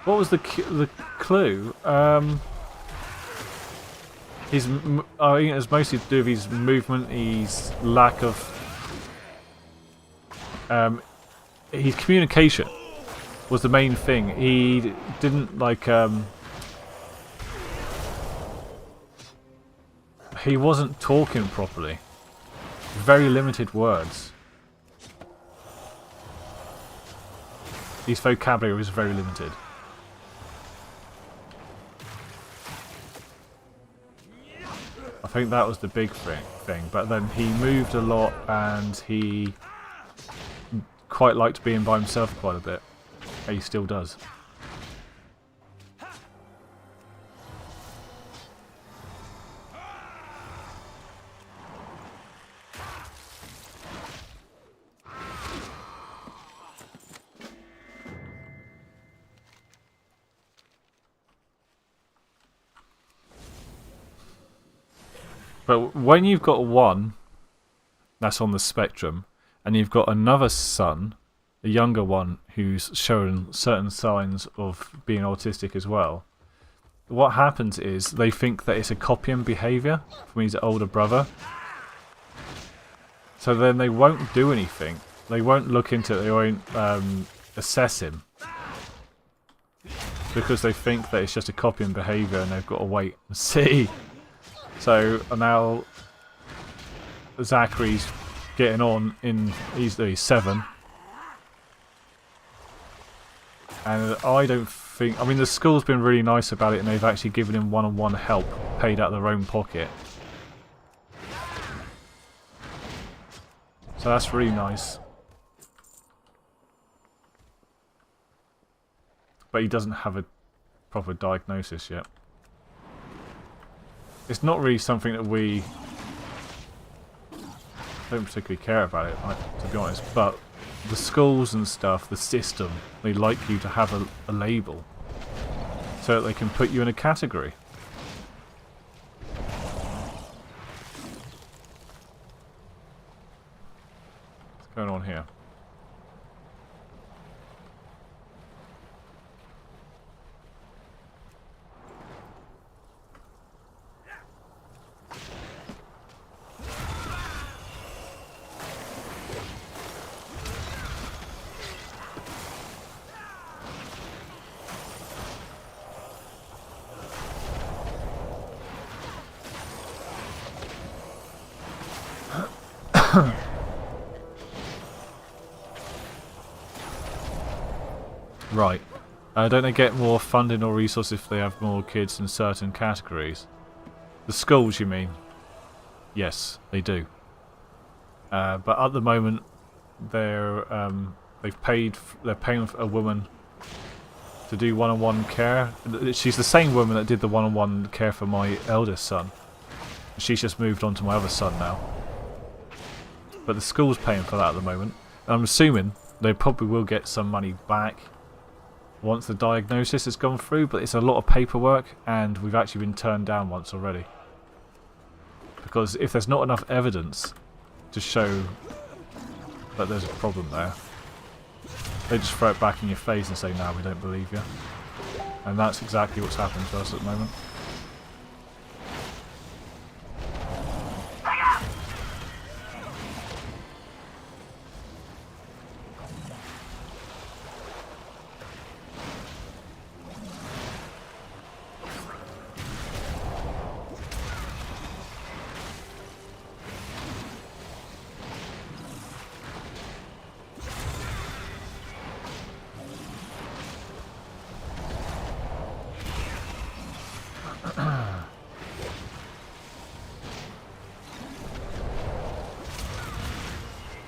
Speaker 1: What was the clue? I think it was mostly to do with his movement, his lack of... his communication was the main thing. He didn't, like... he wasn't talking properly. Very limited words. His vocabulary was very limited. I think that was the big thing. But then he moved a lot and he quite liked being by himself quite a bit. He still does. But when you've got one that's on the spectrum, and you've got another son, a younger one, who's showing certain signs of being autistic as well, what happens is they think that it's a copying behaviour from his older brother. So then they won't do anything. They won't look into it. They won't assess him. Because they think that it's just a copying behaviour and they've got to wait and see. So now Zachary's getting on in he's 7, and I don't think. I mean, the school's been really nice about it, and they've actually given him one-on-one help, paid out of their own pocket. So that's really nice. But he doesn't have a proper diagnosis yet. It's not really something that we don't particularly care about it, to be honest. But the schools and stuff, the system, they like you to have a label so that they can put you in a category. What's going on here? Right. Don't they get more funding or resources if they have more kids in certain categories? The schools, you mean? Yes, they do. But at the moment, they're paying for a woman to do one-on-one care. She's the same woman that did the one-on-one care for my eldest son. She's just moved on to my other son now. But the school's paying for that at the moment. And I'm assuming they probably will get some money back once the diagnosis has gone through, but it's a lot of paperwork, and we've actually been turned down once already. Because if there's not enough evidence to show that there's a problem there, they just throw it back in your face and say, no, we don't believe you. And that's exactly what's happening to us at the moment.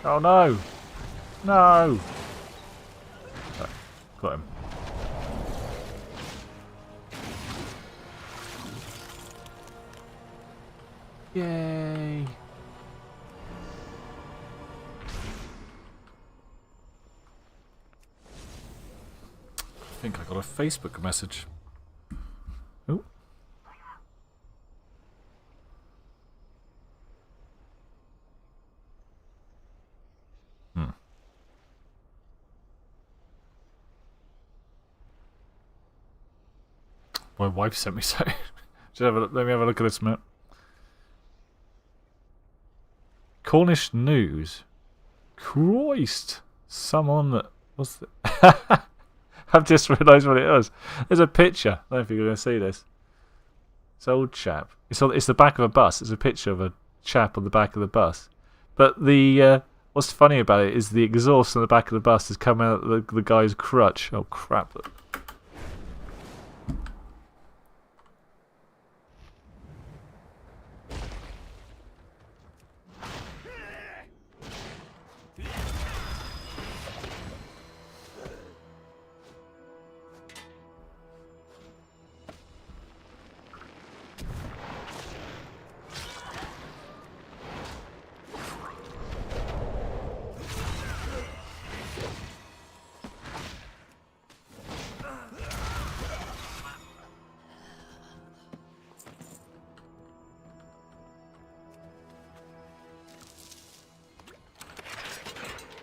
Speaker 1: Oh no! No! Right, got him. Yay! I think I got a Facebook message. Oh. My wife sent me so. Let me have a look at this map. Cornish news. Christ! Someone that was. I've just realised what it was. There's a picture. I don't know if you're going to see this. It's an old chap. It's the back of a bus. It's a picture of a chap on the back of the bus. But the what's funny about it is the exhaust on the back of the bus has come out of the guy's crutch. Oh crap!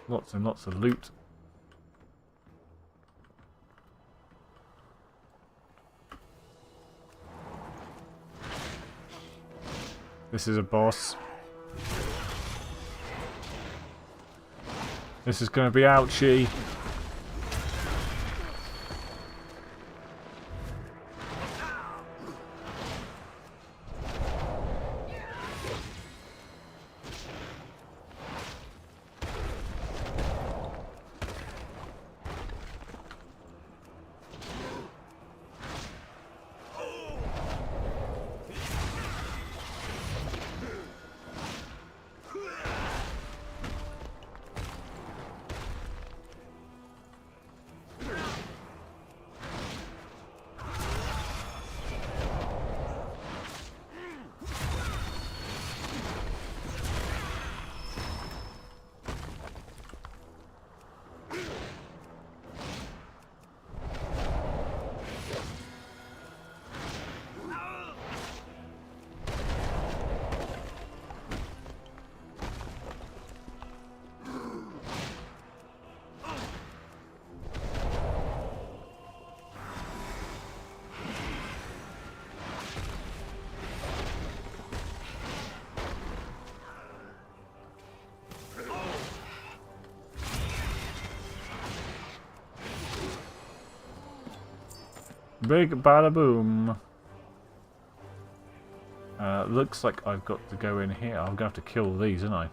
Speaker 1: Lots and lots of loot. This is a boss. This is going to be ouchy. Big bada boom. Looks like I've got to go in here. I'm going to have to kill these, aren't I?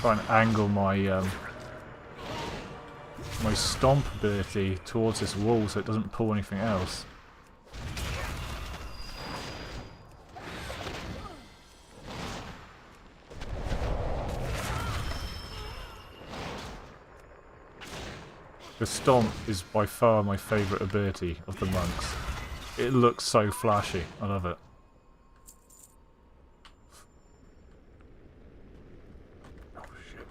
Speaker 1: Try and angle my my stomp ability towards this wall so it doesn't pull anything else. The stomp is by far my favourite ability of the monks. It looks so flashy. I love it. Oh shit.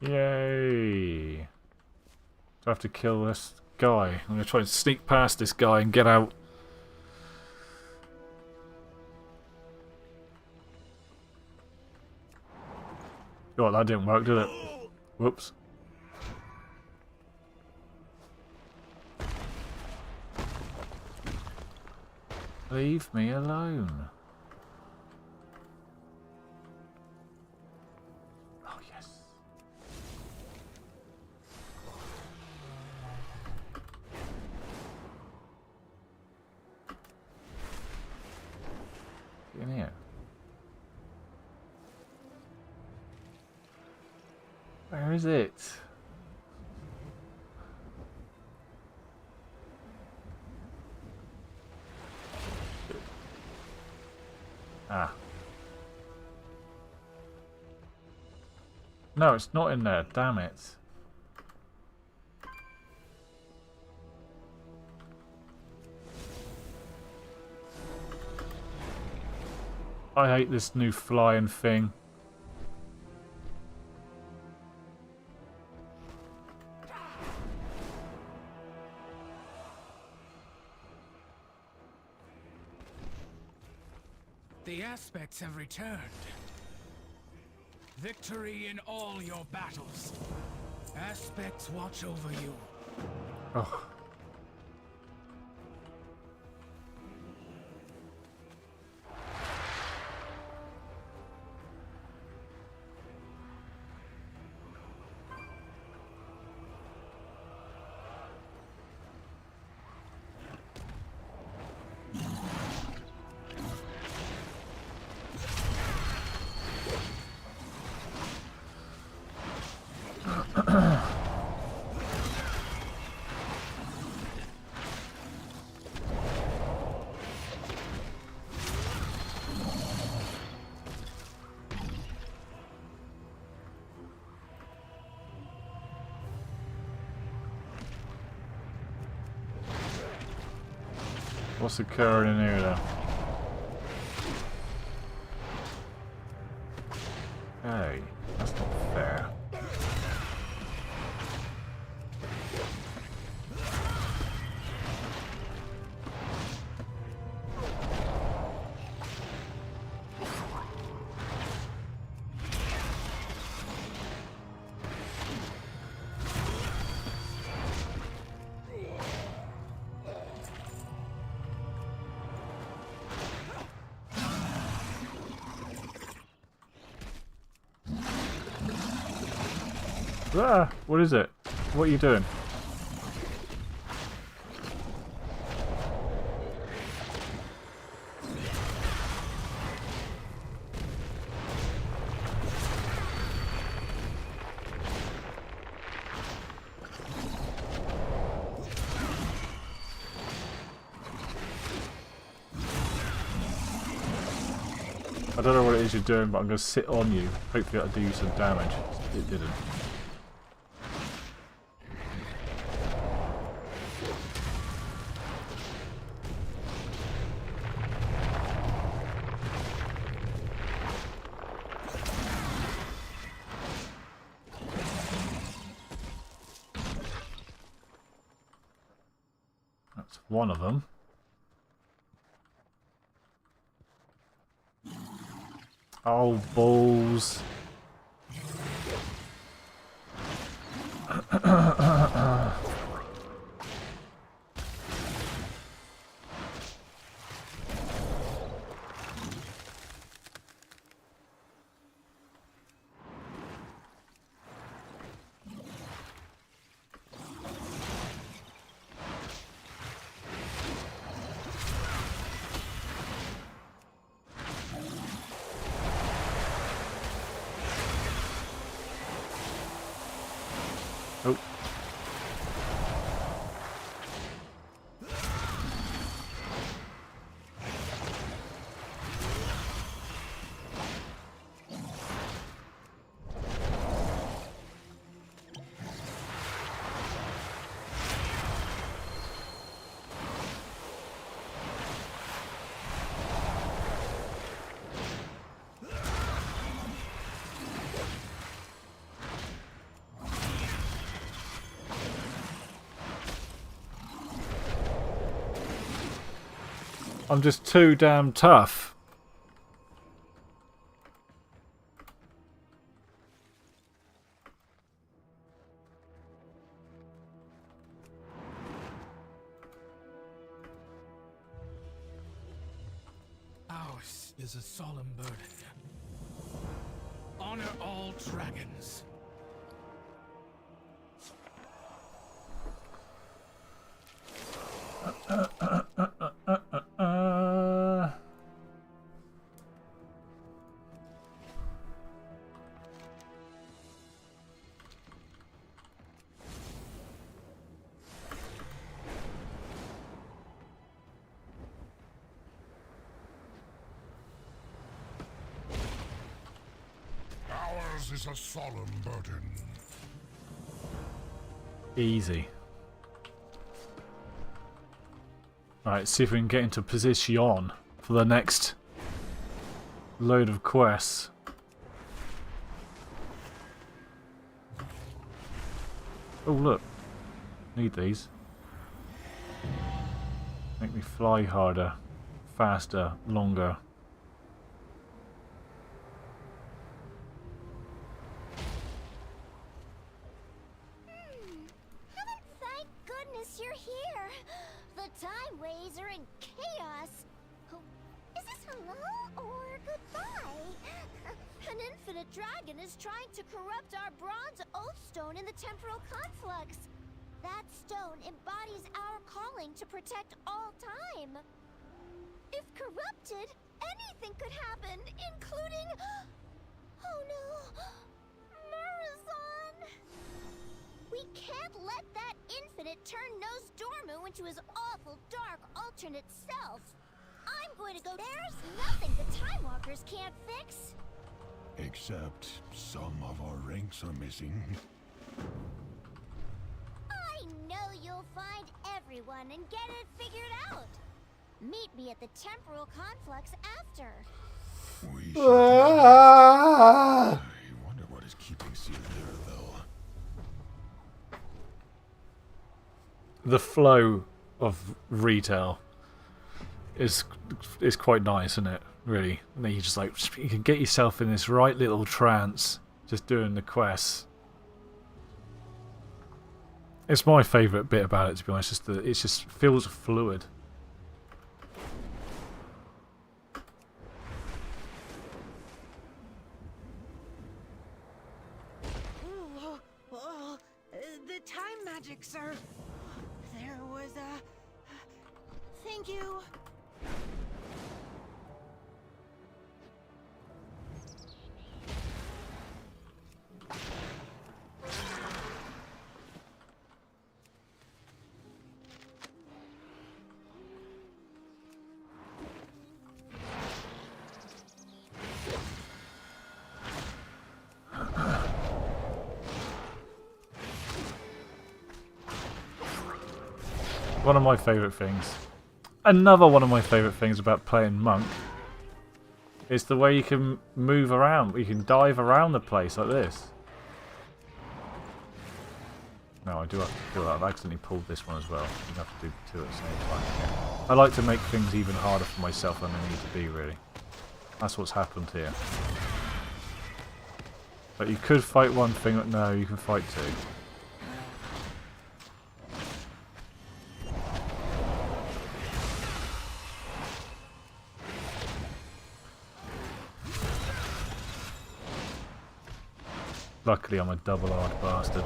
Speaker 1: Yay! Do I have to kill this guy? I'm going to try and sneak past this guy and get out. Oh, that didn't work, did it? Whoops. Leave me alone. Oh, yes. Get in here. Where is it? Ah. No, it's not in there. Damn it. I hate this new flying thing.
Speaker 5: The aspects have returned. Victory in all your battles. Aspects watch over you.
Speaker 1: Oh. What's occurring in here then? Hey, that's not fair. Ah, what is it? What are you doing? I don't know what it is you're doing, but I'm going to sit on you. Hopefully that'll do you some damage. It didn't. That's one of them. Oh, balls. Oh. I'm just too damn tough.
Speaker 5: Ours is a solemn burden. Honor all dragons.
Speaker 4: Ours is a solemn burden.
Speaker 1: Easy. Alright, see if we can get into position for the next load of quests. Oh look, need these. Make me fly harder, faster, longer.
Speaker 6: Thank goodness you're here. The time waves are in chaos. Oh, is this hello or goodbye? An infinite dragon is trying to corrupt our bronze oath stone in the temporal conflux. That stone embodies our calling to protect all time. If corrupted, anything could happen, including... Oh no! Marazon! We can't let that infinite turn Nose Dormu into his awful dark alternate self. I'm going to go... There's nothing the Time Walkers can't fix.
Speaker 3: Except some of our ranks are missing.
Speaker 6: I know you'll find everyone and get it figured out. Meet me at the temporal conflux after.
Speaker 3: We should... I wonder what is keeping Seal there, though.
Speaker 1: The flow of retail is quite nice, isn't it? Really, and then you just like you can get yourself in this right little trance just doing the quests. It's my favourite bit about it, to be honest. Just it just feels fluid.
Speaker 7: The time magic, sir. There was a... Thank you.
Speaker 1: One of my favourite things. Another one of my favourite things about playing Monk is the way you can move around. You can dive around the place like this. No, I do have to do that. I've accidentally pulled this one as well. You have to do two at the same time. I like to make things even harder for myself than they need to be, really. That's what's happened here. But you could fight one thing, but no, you can fight two. Luckily, I'm a double-hard bastard.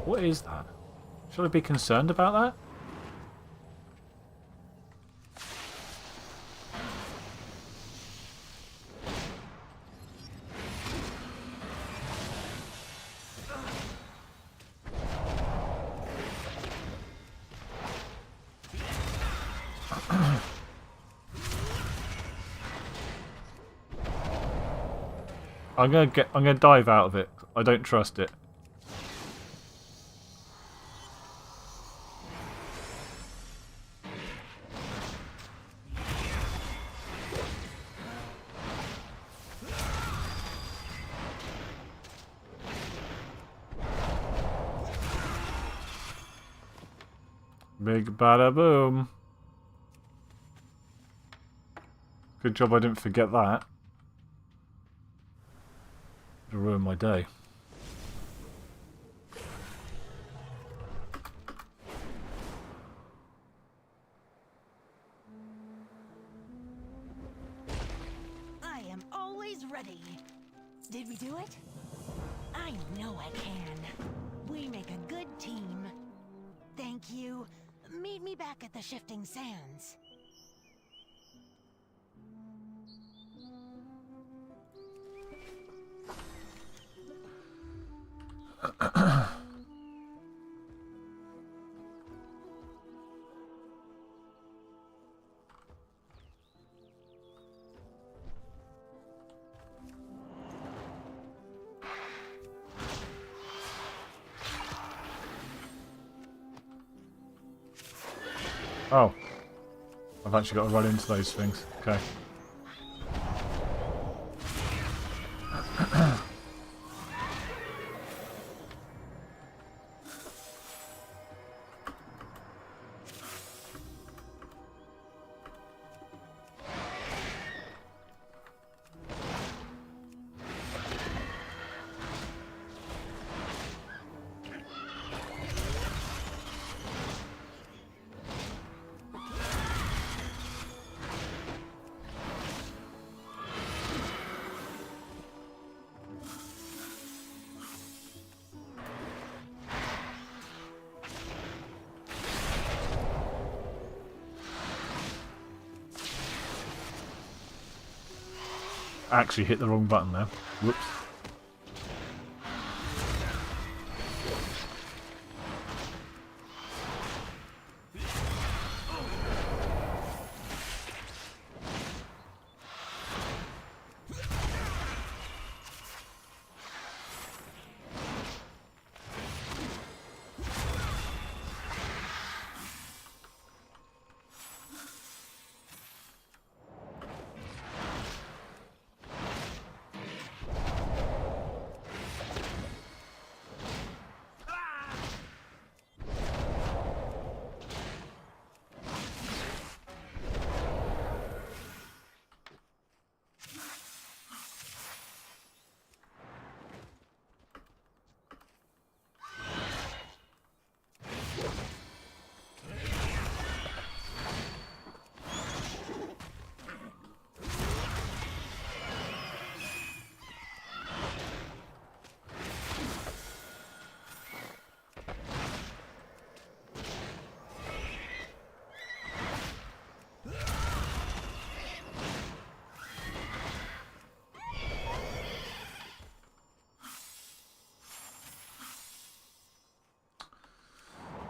Speaker 1: What is that? Should I be concerned about that? I'm gonna dive out of it. I don't trust it. Big bada boom. Good job I didn't forget that. It'll ruin my day.
Speaker 7: I am always ready. Did we do it? I know I can. We make a good team. Thank you. Meet me back at the Shifting Sands.
Speaker 1: Oh. I've actually got to run into those things. Okay. Actually hit the wrong button there. Whoops.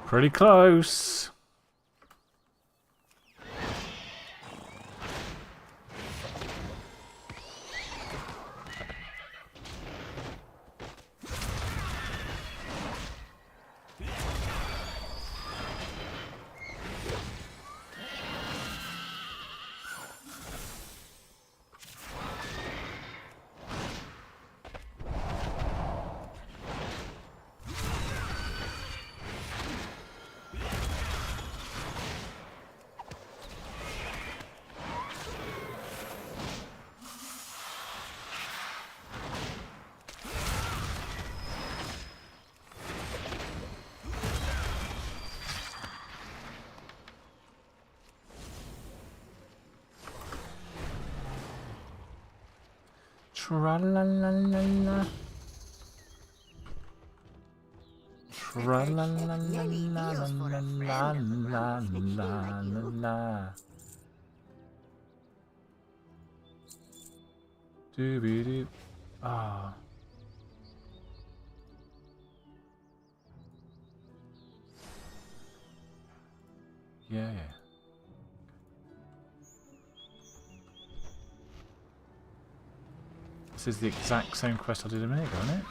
Speaker 1: Pretty close. Tra-la-la-la-la. Tra-la-la-la-la-la-la-la-la. Dooby-doo. Ah. Yeah. This is the exact same quest I did a minute ago, isn't it?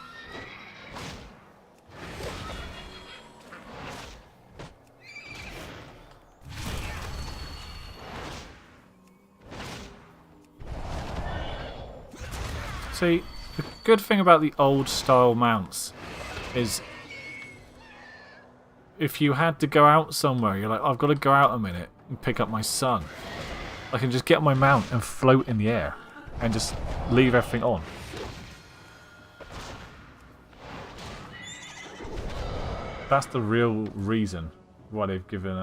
Speaker 1: See, the good thing about the old style mounts is if you had to go out somewhere, you're like, I've got to go out a minute and pick up my son. I can just get on my mount and float in the air and just leave everything on. That's the real reason why they've given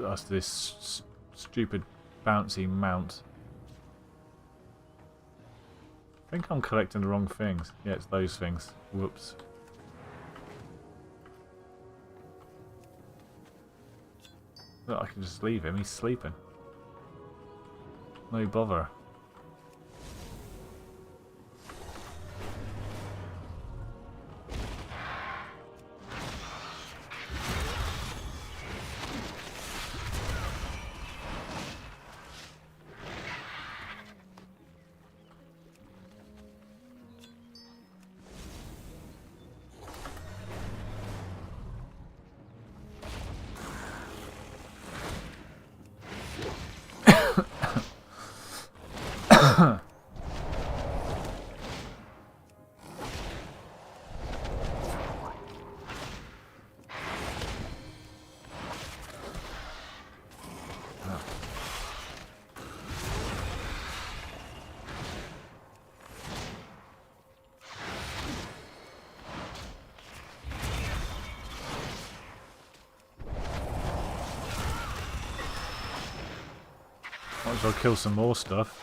Speaker 1: us this stupid bouncy mount. I think I'm collecting the wrong things. Yeah, it's those things. Whoops. Look, I can just leave him. He's sleeping. No bother. Might as well kill some more stuff.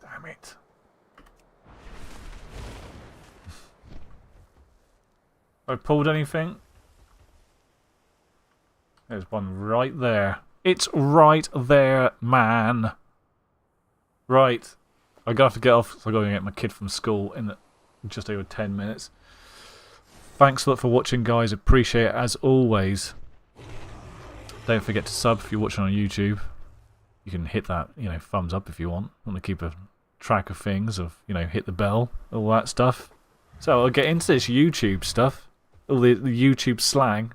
Speaker 1: Damn it. Have I pulled anything? There's one right there. It's right there, man. Right. I'm going to have to get off, so I'm going to get my kid from school in just over 10 minutes. Thanks a lot for watching, guys. Appreciate it as always. Don't forget to sub if you're watching on YouTube. You can hit that, thumbs up if you want to keep a track of things, hit the bell, all that stuff. So I'll get into this YouTube stuff, all the YouTube slang.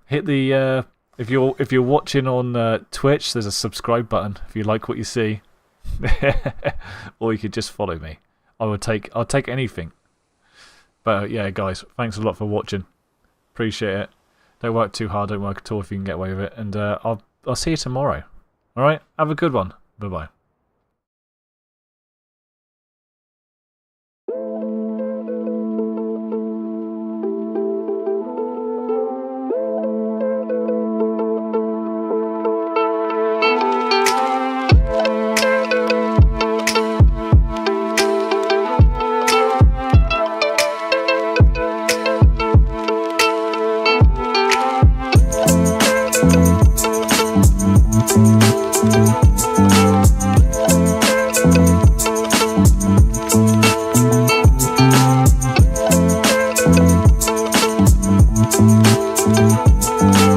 Speaker 1: Hit the if you're watching on Twitch, there's a subscribe button if you like what you see, or you could just follow me. I'll take anything. But yeah, guys, thanks a lot for watching. Appreciate it. Don't work too hard. Don't work at all if you can get away with it. And I'll see you tomorrow. All right. Have a good one. Bye bye.
Speaker 8: Thank you.